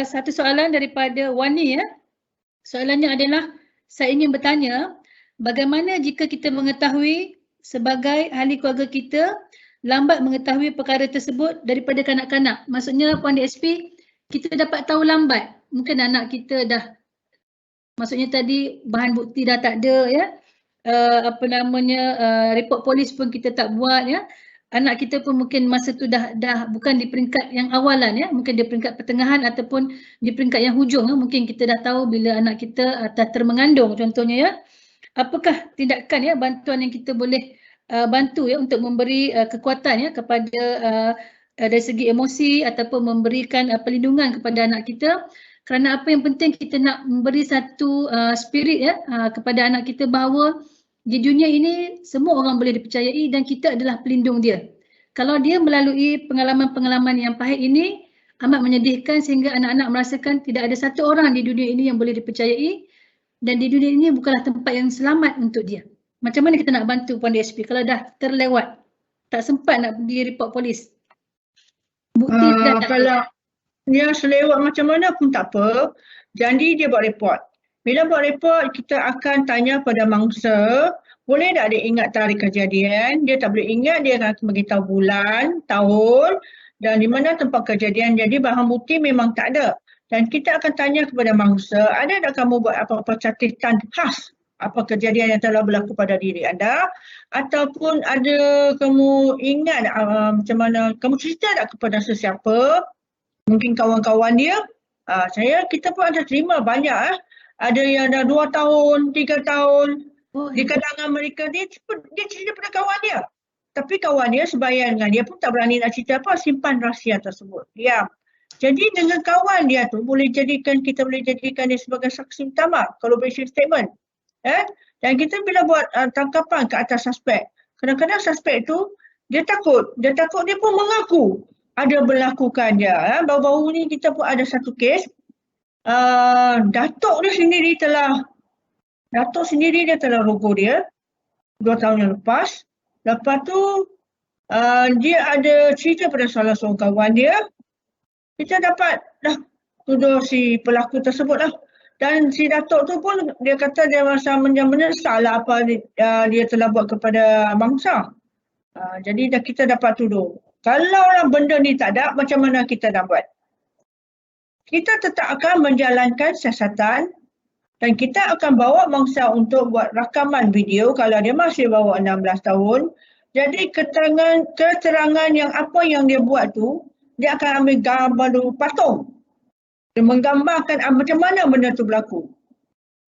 satu soalan daripada Wani ya. Soalannya adalah, saya ingin bertanya, bagaimana jika kita mengetahui sebagai ahli keluarga kita lambat mengetahui perkara tersebut daripada kanak-kanak? Maksudnya Puan DSP, kita dapat tahu lambat. Mungkin anak kita dah, maksudnya tadi bahan bukti dah tak ada ya. Report polis pun kita tak buat ya. Anak kita pun mungkin masa tu dah bukan di peringkat yang awalan ya, mungkin di peringkat pertengahan ataupun di peringkat yang hujung ya. Mungkin kita dah tahu bila anak kita dah termengandung contohnya ya. Apakah tindakan ya, bantuan yang kita boleh bantu ya untuk memberi kekuatan ya kepada dari segi emosi ataupun memberikan perlindungan kepada anak kita. Kerana apa yang penting, kita nak memberi satu spirit ya kepada anak kita bahawa di dunia ini semua orang boleh dipercayai dan kita adalah pelindung dia. Kalau dia melalui pengalaman-pengalaman yang pahit ini amat menyedihkan sehingga anak-anak merasakan tidak ada satu orang di dunia ini yang boleh dipercayai dan di dunia ini bukanlah tempat yang selamat untuk dia. Macam mana kita nak bantu Puan DSP kalau dah terlewat, tak sempat nak pergi report polis? Bukti kalau dia selewat macam mana pun tak apa, jadi dia buat report. Bila buat report, kita akan tanya pada mangsa, boleh tak dia ingat tarikh kejadian? Dia tak boleh ingat, dia akan beritahu bulan, tahun dan di mana tempat kejadian. Jadi bahan bukti memang tak ada. Dan kita akan tanya kepada mangsa, ada tak kamu buat apa-apa catatan khas apa kejadian yang telah berlaku pada diri anda? Ataupun ada kamu ingat macam mana, kamu cerita tak kepada sesiapa? Mungkin kawan-kawan dia. Kita pun ada terima banyak ada yang dah 2 tahun, 3 tahun di kalangan mereka, dia cerita pada kawan dia. tapi kawan dia sebayar dengan dia pun tak berani nak cerita apa, simpan rahsia tersebut. Diam. Jadi dengan kawan dia tu kita boleh jadikan dia sebagai saksi utama, collaboration statement. Dan kita bila buat tangkapan ke atas suspek, kadang-kadang suspek tu dia takut dia pun mengaku ada melakukan dia. Baru-baru ni kita pun ada satu kes, datuk sendiri dia telah rogol dia 2 tahun yang lepas. Lepas tu dia ada cerita pada salah seorang kawan dia. Kita dapat dah tuduh si pelaku tersebut lah. Dan si datuk tu pun dia kata dia rasa menyesal lah apa dia telah buat kepada bangsa. Jadi kita dapat tuduh. Kalaulah benda ni tak ada, macam mana kita nak buat? Kita tetap akan menjalankan siasatan dan kita akan bawa bangsa untuk buat rakaman video kalau dia masih bawah 16 tahun. Jadi keterangan yang apa yang dia buat tu, dia akan ambil gambar dulu patung. Dia menggambarkan macam mana benda tu berlaku.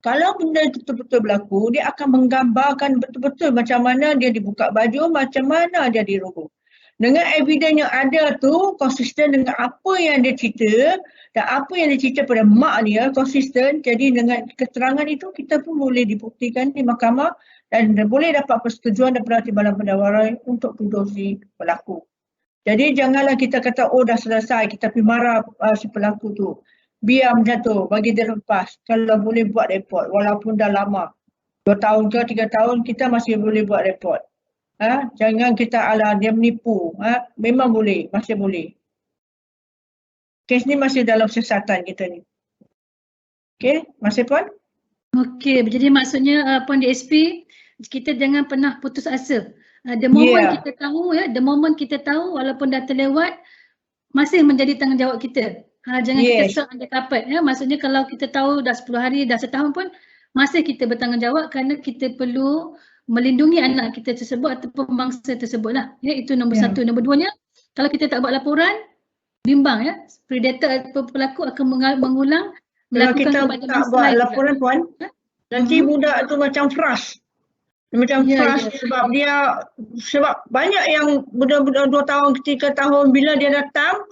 Kalau benda itu betul-betul berlaku, dia akan menggambarkan betul-betul macam mana dia dibuka baju, macam mana dia dirogol. Dengan evidence yang ada tu, konsisten dengan apa yang dia cerita dan apa yang dia cerita pada mak dia, konsisten. Jadi dengan keterangan itu, kita pun boleh dibuktikan di mahkamah dan boleh dapat persetujuan daripada Timbalan Pendahuluan untuk tuduh si pelaku. Jadi janganlah kita kata, oh dah selesai, kita pergi marah si pelaku tu. Biar macam tu, bagi dia lepas. Kalau boleh buat report, walaupun dah lama. 2 tahun ke 3 tahun, kita masih boleh buat report. Jangan kita dia menipu. Memang boleh, masih boleh. Kes ni masih dalam siasatan kita ni. Okey, masih Puan? Okey, jadi maksudnya Puan DSP, kita jangan pernah putus asa. The moment the moment kita tahu walaupun dah terlewat, masih menjadi tanggungjawab kita. Jangan kita serve under carpet. Maksudnya kalau kita tahu dah 10 hari, dah setahun pun, masih kita bertanggungjawab kerana kita perlu melindungi anak kita tersebut ataupun bangsa tersebut lah. Itu nombor satu. Nombor duanya, kalau kita tak buat laporan, bimbang predator atau pelaku akan mengulang melakukan kepada bangsa lain. Kalau kita tak buat laporan Puan, nanti budak tu macam frust. Sebab banyak yang budak-budak 2 tahun, 3 tahun bila dia datang,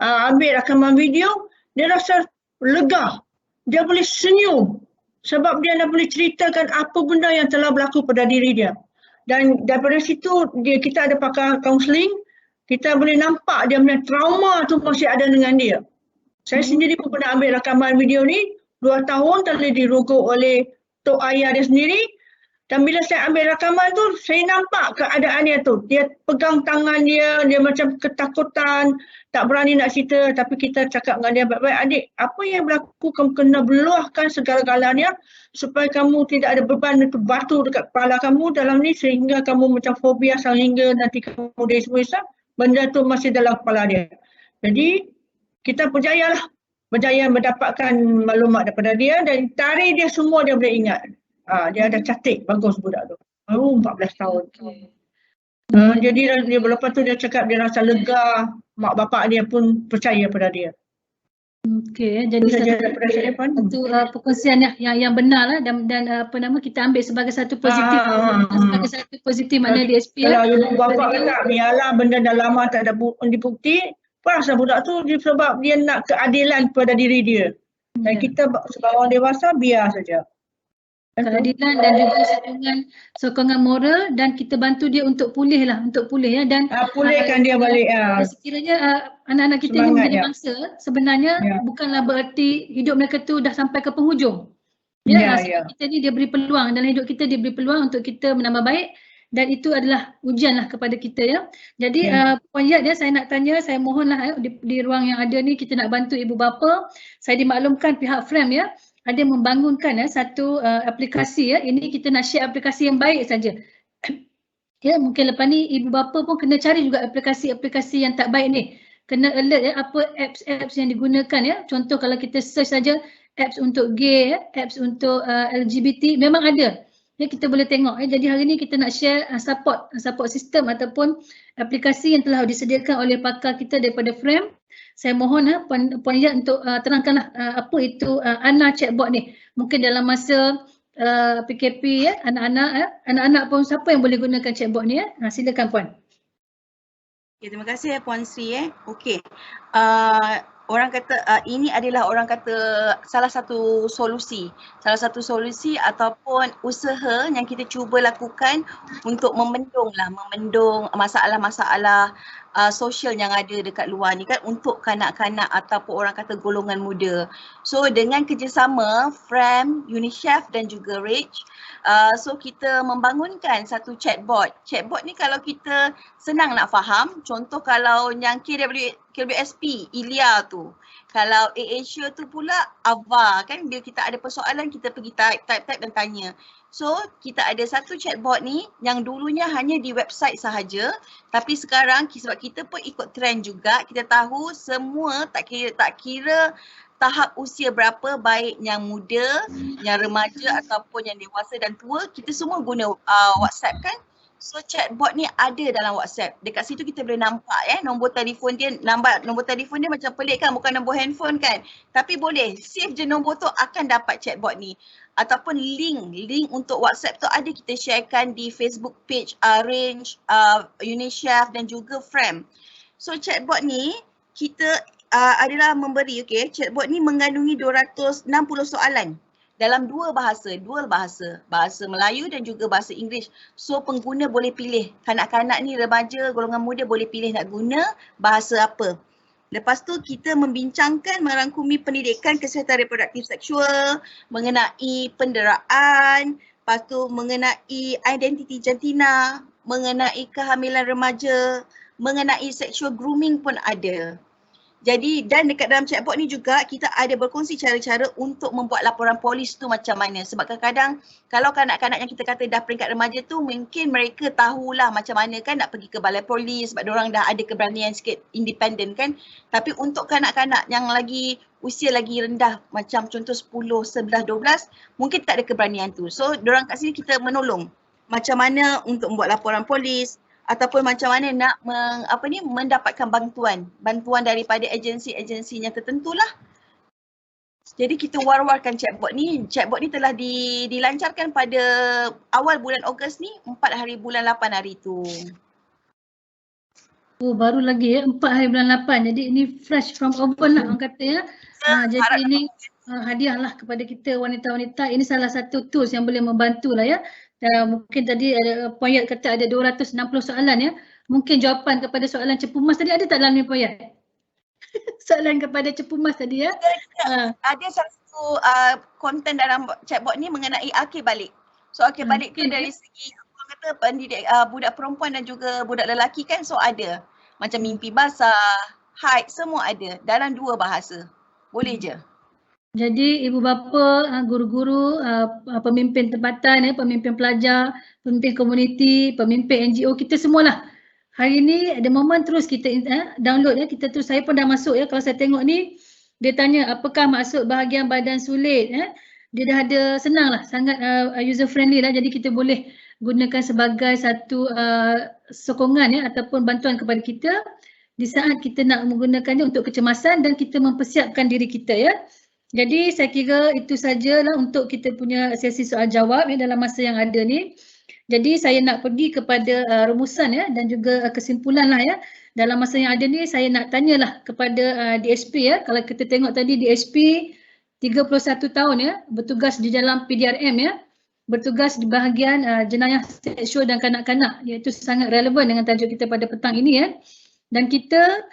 ambil rakaman video, dia rasa lega. Dia boleh senyum sebab dia dah boleh ceritakan apa benda yang telah berlaku pada diri dia. Dan daripada situ kita ada pakar kaunseling, kita boleh nampak dia punya trauma tu masih ada dengan dia. Saya sendiri pun pernah ambil rakaman video ni, 2 tahun telah dirogol oleh tok ayah dia sendiri. Dan bila saya ambil rakaman tu, saya nampak keadaan dia tu. Dia pegang tangan dia macam ketakutan, tak berani nak cerita. Tapi kita cakap dengan dia, baik-baik adik, apa yang berlaku kamu kena beluahkan segala-galanya supaya kamu tidak ada beban itu batu dekat kepala kamu dalam ni sehingga kamu macam fobia sehingga nanti kamu desa-desa, benda tu masih dalam kepala dia. Jadi kita berjaya mendapatkan maklumat daripada dia dan tarikh dia semua dia boleh ingat. Dia ada catik, bagus budak tu. Baru 14 tahun. Jadi dia lepas tu dia cakap dia rasa lega, mak bapak dia pun percaya pada dia. Okey, jadi satu perkongsian yang benar lah dan kita ambil sebagai satu positif. Sebagai satu positif mana DSP. Kalau ibu bapa kata biarlah benda dah lama tak ada dibukti, pasal budak tu sebab dia nak keadilan pada diri dia. Dan kita sebagai orang dewasa biar saja. Keadilan dan juga sokongan moral dan kita bantu dia untuk pulih dan pulihkan dia balik. Sekiranya anak-anak kita ini menjadi bangsa, sebenarnya bukanlah berarti hidup mereka tu dah sampai ke penghujung. Kita ni dia beri peluang dalam hidup kita, dia beri peluang untuk kita menambah baik dan itu adalah ujianlah kepada kita Jadi Puan Yat saya nak tanya, saya mohonlah di ruang yang ada ni kita nak bantu ibu bapa. Saya dimaklumkan pihak FRAM ada membangunkan satu aplikasi Ini kita nak share aplikasi yang baik saja. Mungkin lepas ni ibu bapa pun kena cari juga aplikasi-aplikasi yang tak baik ni. Kena alert apa apps yang digunakan Contoh kalau kita search saja apps untuk gay, apps untuk LGBT memang ada. Kita boleh tengok. Jadi hari ni kita nak share support system ataupun aplikasi yang telah disediakan oleh pakar kita daripada FRAM. Saya mohon Puan Yat untuk terangkanlah apa itu Ana chatbot ni. Mungkin dalam masa PKP ya, anak-anak pun siapa yang boleh gunakan chatbot ni ya? Silakan Puan. Okay, terima kasih Puan Sri. Okey. Orang kata ini adalah orang kata salah satu solusi ataupun usaha yang kita cuba lakukan untuk membendung masalah-masalah sosial yang ada dekat luar ni kan, untuk kanak-kanak ataupun orang kata golongan muda. So dengan kerjasama FRAM, UNICEF dan juga REACH, so kita membangunkan satu chatbot. Chatbot ni kalau kita senang nak faham, contoh kalau yang KWSP, Ilya tu. Kalau AirAsia tu pula Ava kan, bila kita ada persoalan kita pergi type dan tanya. So kita ada satu chatbot ni yang dulunya hanya di website sahaja, tapi sekarang sebab kita pun ikut trend juga, kita tahu semua tak kira tahap usia berapa, baik yang muda, yang remaja ataupun yang dewasa dan tua, kita semua guna WhatsApp kan. So chatbot ni ada dalam WhatsApp. Dekat situ kita boleh nampak nombor telefon dia, nombor telefon dia macam pelik kan, bukan nombor handphone kan. Tapi boleh save je nombor tu, akan dapat chatbot ni. Ataupun link untuk WhatsApp tu ada kita sharekan di Facebook page Range, UNICEF dan juga FRAM. So chatbot ni kita adalah memberi, chatbot ni mengandungi 260 soalan dalam dual bahasa, bahasa Melayu dan juga bahasa Inggeris. So pengguna boleh pilih, kanak-kanak ni, remaja, golongan muda boleh pilih nak guna bahasa apa. Lepas tu kita membincangkan, merangkumi pendidikan kesihatan reproduktif seksual, mengenai penderaan, lepas tu mengenai identiti jantina, mengenai kehamilan remaja, mengenai sexual grooming pun ada. Jadi dan dekat dalam chatbot ni juga kita ada berkongsi cara-cara untuk membuat laporan polis tu macam mana. Sebab kadang-kadang kalau kanak-kanak yang kita kata dah peringkat remaja tu, mungkin mereka tahulah macam mana kan nak pergi ke balai polis sebab diorang dah ada keberanian sikit, independen kan. Tapi untuk kanak-kanak yang lagi usia lagi rendah macam contoh 10, 11, 12 mungkin tak ada keberanian tu. So diorang kat sini kita menolong macam mana untuk membuat laporan polis, ataupun macam mana nak mendapatkan bantuan daripada agensi-agensinya tertentulah. Jadi kita war-warkan chatbot ni. Chatbot ni telah dilancarkan pada awal bulan Ogos ni, 4 hari bulan 8 hari tu. Oh, baru lagi 4 hari bulan 8. Jadi ini fresh from oven lah orang kata ya. Jadi ini hadiahlah kepada kita wanita-wanita. Ini salah satu tools yang boleh membantu lah ya. Mungkin tadi Puan Yat kata ada 260 soalan ya. Mungkin jawapan kepada soalan Cepu Mas tadi ada tak dalam ni Puan Yat? Soalan kepada Cepu Mas tadi ya. Ada satu konten dalam chatbot ni mengenai akhir balik. So akhir balik tu dari segi orang kata pendidik budak perempuan dan juga budak lelaki kan, so ada. Macam mimpi basah, haid, semua ada dalam 2 bahasa. Boleh je. Jadi ibu bapa, guru-guru, pemimpin tempatan, pemimpin pelajar, pemimpin komuniti, pemimpin NGO, kita semualah. Hari ni ada momen terus kita download ya, kita terus, saya pun dah masuk ya. Kalau saya tengok ni dia tanya apakah maksud bahagian badan sulit dia dah ada, senang lah, sangat user friendly lah. Jadi kita boleh gunakan sebagai satu sokongan ya ataupun bantuan kepada kita di saat kita nak menggunakannya untuk kecemasan dan kita mempersiapkan diri kita ya. Jadi saya kira itu sajalah untuk kita punya sesi soal jawab ya dalam masa yang ada ni. Jadi saya nak pergi kepada rumusan ya dan juga kesimpulan lah ya. Dalam masa yang ada ni saya nak tanyalah kepada DSP ya. Kalau kita tengok tadi DSP 31 tahun ya bertugas di dalam PDRM ya. Bertugas di bahagian jenayah seksual dan kanak-kanak, iaitu sangat relevan dengan tajuk kita pada petang ini ya. Dan kita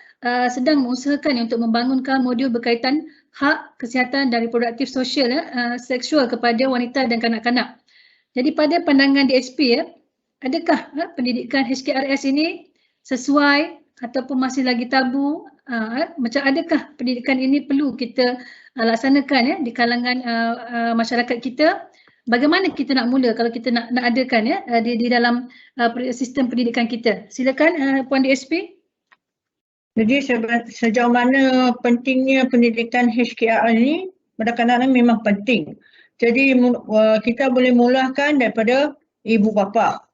sedang mengusahakan untuk membangunkan modul berkaitan hak kesihatan dan reproduktif sosial seksual kepada wanita dan kanak-kanak. Jadi pada pandangan DSP ya, adakah pendidikan HKRS ini sesuai ataupun masih lagi tabu? Macam adakah pendidikan ini perlu kita laksanakan ya di kalangan masyarakat kita? Bagaimana kita nak mula kalau kita nak adakan ya di dalam sistem pendidikan kita? Silakan Puan DSP. Jadi sejauh mana pentingnya pendidikan HKR ini pada kanak-kanak memang penting. Jadi kita boleh mulakan daripada ibu bapa.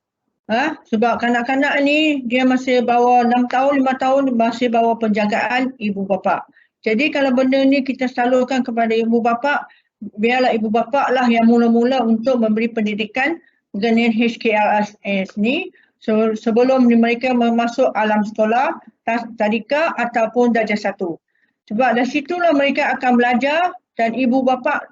Sebab kanak-kanak ni dia masih bawah 6 tahun, 5 tahun masih bawah penjagaan ibu bapa. Jadi kalau benda ni kita salurkan kepada ibu bapa, biarlah ibu bapa lah yang mula-mula untuk memberi pendidikan mengenai HKLS ni sebelum mereka masuk alam sekolah, tadika ataupun darjah 1. Sebab dari situlah mereka akan belajar dan ibu bapa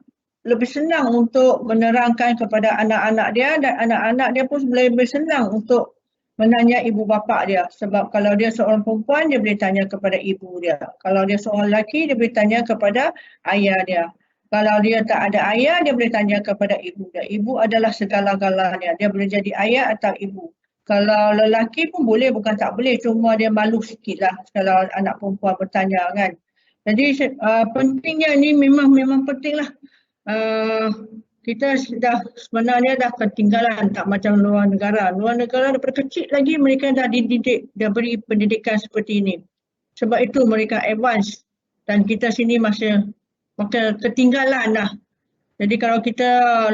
lebih senang untuk menerangkan kepada anak-anak dia dan anak-anak dia pun lebih senang untuk menanya ibu bapa dia. Sebab kalau dia seorang perempuan, dia boleh tanya kepada ibu dia. Kalau dia seorang lelaki, dia boleh tanya kepada ayah dia. Kalau dia tak ada ayah, dia boleh tanya kepada ibu dia. Ibu adalah segala-galanya. Dia boleh jadi ayah atau ibu. Kalau lelaki pun boleh, bukan tak boleh. Cuma dia malu sikit lah kalau anak perempuan bertanya kan. Jadi pentingnya ni memang penting lah. Kita sebenarnya dah ketinggalan, tak macam luar negara. Luar negara daripada kecil lagi mereka dah dididik, dah beri pendidikan seperti ini. Sebab itu mereka advance dan kita sini masih ketinggalan dah. Jadi kalau kita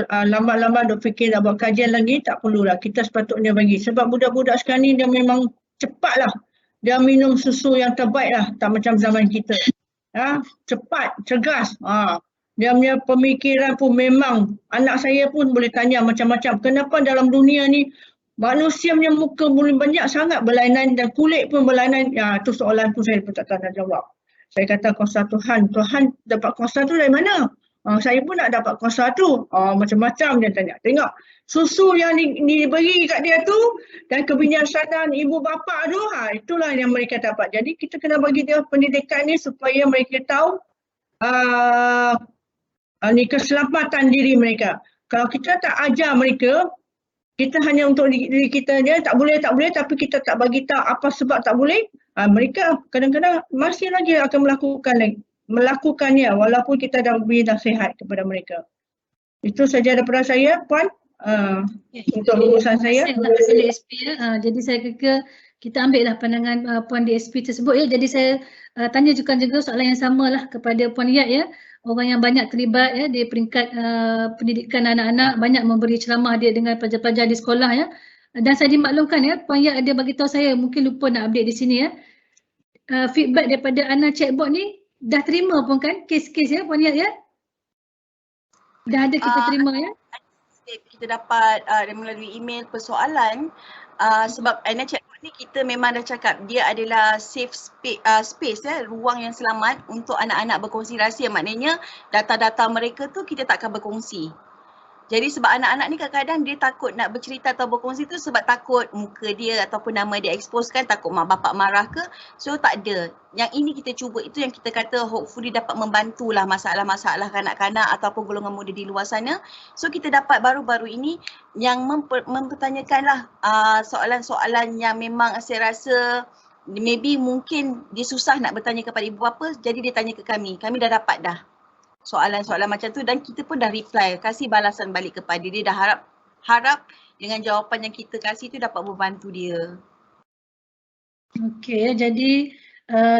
lambat-lambat duk fikir nak buat kajian lagi, tak perlulah. Kita sepatutnya bagi. Sebab budak-budak sekarang ni dia memang cepat lah. Dia minum susu yang terbaik lah, tak macam zaman kita. Cepat, cergas. Dia punya pemikiran pun memang, anak saya pun boleh tanya macam-macam. Kenapa dalam dunia ni manusia punya muka boleh banyak sangat berlainan dan kulit pun berlainan. Itu soalan pun saya pun tak tahu nak jawab. Saya kata kuasa Tuhan. Tuhan dapat kuasa tu dari mana? Saya pun nak dapat kuasa tu. Macam-macam dia tanya. Tengok susu yang diberi kat dia tu dan kebijaksanaan ibu bapa tu, itulah yang mereka dapat. Jadi kita kena bagi dia pendidikan ni supaya mereka tahu ni keselamatan diri mereka. Kalau kita tak ajar mereka, kita hanya untuk diri kita je, tak boleh, tapi kita tak bagi tahu apa sebab tak boleh, mereka kadang-kadang masih lagi akan melakukannya walaupun kita dah beri nasihat kepada mereka. Itu saja daripada saya, Puan. Untuk urusan saya. DSP, jadi saya kira kita ambil lah pandangan Puan DSP tersebut ya. Jadi saya tanya juga soalan yang sama lah kepada Puan Yat ya. Orang yang banyak terlibat ya di peringkat pendidikan anak-anak, banyak memberi ceramah dia dengan pelajar-pelajar di sekolah ya. Dan saya dimaklumkan ya, Puan Yat ada bagi tahu saya, mungkin lupa nak update di sini ya. Feedback daripada Ana Chatbot ni dah terima pun kan kes-kes ya Puan Yat ya? Dah ada kita terima ya? Kita dapat melalui email persoalan sebab Ana Chatbot ni kita memang dah cakap dia adalah safe space ya, ruang yang selamat untuk anak-anak berkongsi rahsia. Maknanya data-data mereka tu kita takkan berkongsi. Jadi sebab anak-anak ni kadang-kadang dia takut nak bercerita atau berkongsi tu sebab takut muka dia ataupun nama dia expose kan, takut mak bapak marah ke. So tak ada. Yang ini kita cuba, itu yang kita kata hopefully dapat membantulah masalah-masalah kanak-kanak ataupun golongan muda di luar sana. So kita dapat baru-baru ini yang mempertanyakanlah soalan-soalan yang memang saya rasa maybe mungkin dia susah nak bertanya kepada ibu bapa, jadi dia tanya ke kami. Kami dah dapat dah soalan-soalan macam tu dan kita pun dah reply, kasih balasan balik kepada dia, dah harap dengan jawapan yang kita kasih tu dapat membantu dia. Okey, jadi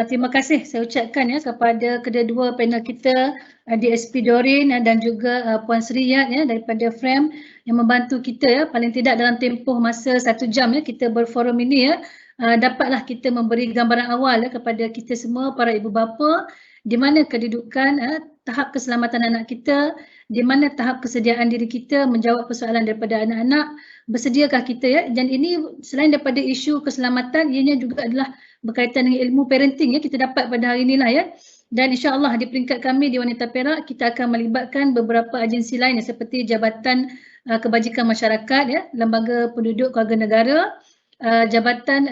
terima kasih saya ucapkan ya kepada kedua-dua panel kita, DSP Doreen dan juga Puan Sri Yat ya daripada FRAM yang membantu kita ya, paling tidak dalam tempoh masa 1 jam ya kita berforum ini ya. Dapatlah kita memberi gambaran awal ya kepada kita semua para ibu bapa di mana kedudukan tahap keselamatan anak kita, di mana tahap kesediaan diri kita menjawab persoalan daripada anak-anak, bersediakah kita ya. Dan ini selain daripada isu keselamatan, ianya juga adalah berkaitan dengan ilmu parenting ya kita dapat pada hari inilah ya. Dan insya-Allah di peringkat kami di Wanita Perak kita akan melibatkan beberapa agensi lain seperti Jabatan Kebajikan Masyarakat ya, Lembaga Penduduk Keluarga Negara, Jabatan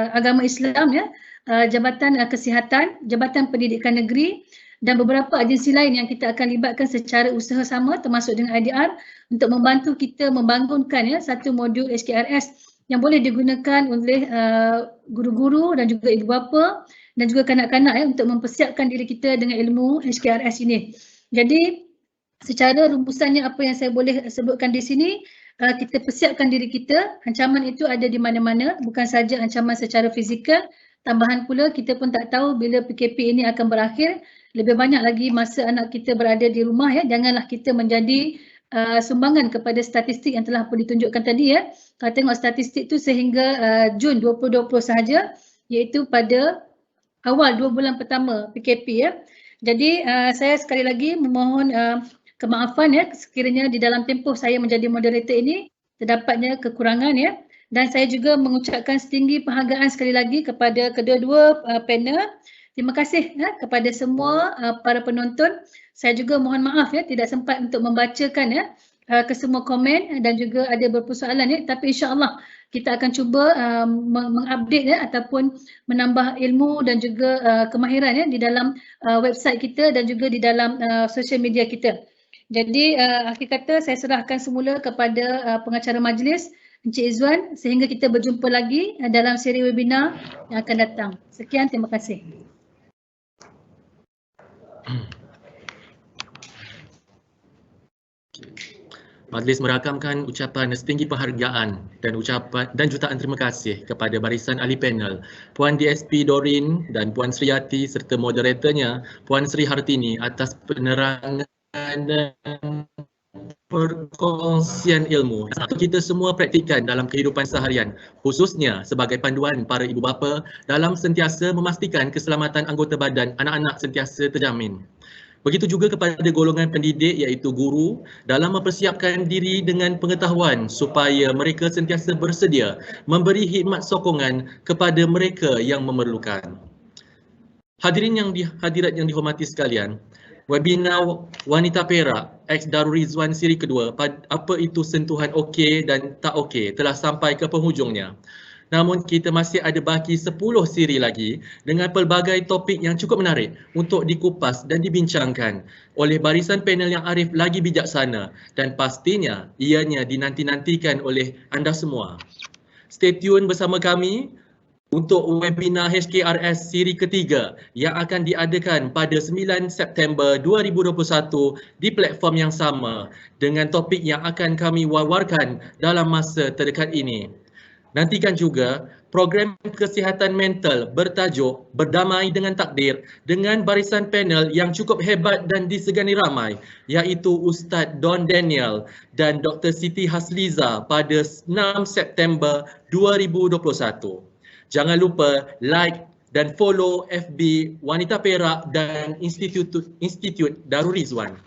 Agama Islam ya, Jabatan Kesihatan, Jabatan Pendidikan Negeri dan beberapa agensi lain yang kita akan libatkan secara usaha sama termasuk dengan IDR untuk membantu kita membangunkan ya satu modul HKRS yang boleh digunakan oleh guru-guru dan juga ibu bapa dan juga kanak-kanak ya untuk mempersiapkan diri kita dengan ilmu HKRS ini. Jadi secara rumusannya apa yang saya boleh sebutkan di sini, kita persiapkan diri kita. Ancaman itu ada di mana-mana, bukan saja ancaman secara fizikal, tambahan pula kita pun tak tahu bila PKP ini akan berakhir. Lebih banyak lagi masa anak kita berada di rumah ya, janganlah kita menjadi sumbangan kepada statistik yang telah pun ditunjukkan tadi ya. Kalau tengok statistik tu sehingga Jun 2020 sahaja, iaitu pada awal 2 bulan pertama PKP ya, Jadi saya sekali lagi memohon kemaafan ya sekiranya di dalam tempoh saya menjadi moderator ini terdapatnya kekurangan ya, dan saya juga mengucapkan setinggi penghargaan sekali lagi kepada kedua-dua panel. Terima kasih ya kepada semua para penonton. Saya juga mohon maaf ya tidak sempat untuk membacakan ya ke semua komen dan juga ada berpersoalan ya, tapi insya-Allah kita akan cuba mengupdate ya ataupun menambah ilmu dan juga kemahiran ya di dalam website kita dan juga di dalam social media kita. Jadi akhir kata saya serahkan semula kepada pengacara majlis Encik Izwan sehingga kita berjumpa lagi dalam siri webinar yang akan datang. Sekian, terima kasih. Majlis merakamkan ucapan setinggi penghargaan dan jutaan terima kasih kepada barisan ahli panel, Puan DSP Doreen dan Puan Sriyati serta moderatornya Puan Sri Hartini atas penerangan dan perkongsian ilmu untuk kita semua praktikan dalam kehidupan seharian, khususnya sebagai panduan para ibu bapa dalam sentiasa memastikan keselamatan anggota badan anak-anak sentiasa terjamin. Begitu juga kepada golongan pendidik iaitu guru dalam mempersiapkan diri dengan pengetahuan supaya mereka sentiasa bersedia memberi khidmat sokongan kepada mereka yang memerlukan. Hadirat yang dihormati sekalian, webinar Wanita Perak X Darul Rizwan siri kedua, apa itu sentuhan okey dan tak okey, telah sampai ke penghujungnya. Namun kita masih ada baki 10 siri lagi dengan pelbagai topik yang cukup menarik untuk dikupas dan dibincangkan oleh barisan panel yang arif lagi bijaksana dan pastinya ianya dinanti-nantikan oleh anda semua. Stay tune bersama kami untuk webinar HKRS siri ketiga yang akan diadakan pada 9 September 2021 di platform yang sama dengan topik yang akan kami wawarkan dalam masa terdekat ini. Nantikan juga program kesihatan mental bertajuk Berdamai dengan Takdir dengan barisan panel yang cukup hebat dan disegani ramai iaitu Ustaz Don Daniel dan Dr. Siti Hasliza pada 6 September 2021. Jangan lupa like dan follow FB Wanita Perak dan Institut Darul Rizwan.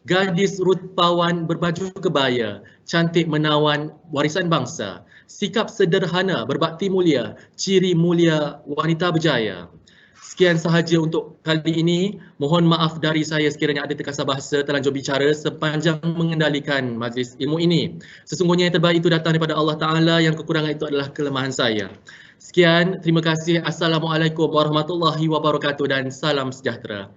Gadis rupawan berbaju kebaya, cantik menawan warisan bangsa, sikap sederhana berbakti mulia, ciri mulia wanita berjaya. Sekian sahaja untuk kali ini. Mohon maaf dari saya sekiranya ada terkasar bahasa terlanjur bicara sepanjang mengendalikan majlis ilmu ini. Sesungguhnya yang terbaik itu datang daripada Allah Ta'ala, yang kekurangan itu adalah kelemahan saya. Sekian, terima kasih. Assalamualaikum warahmatullahi wabarakatuh dan salam sejahtera.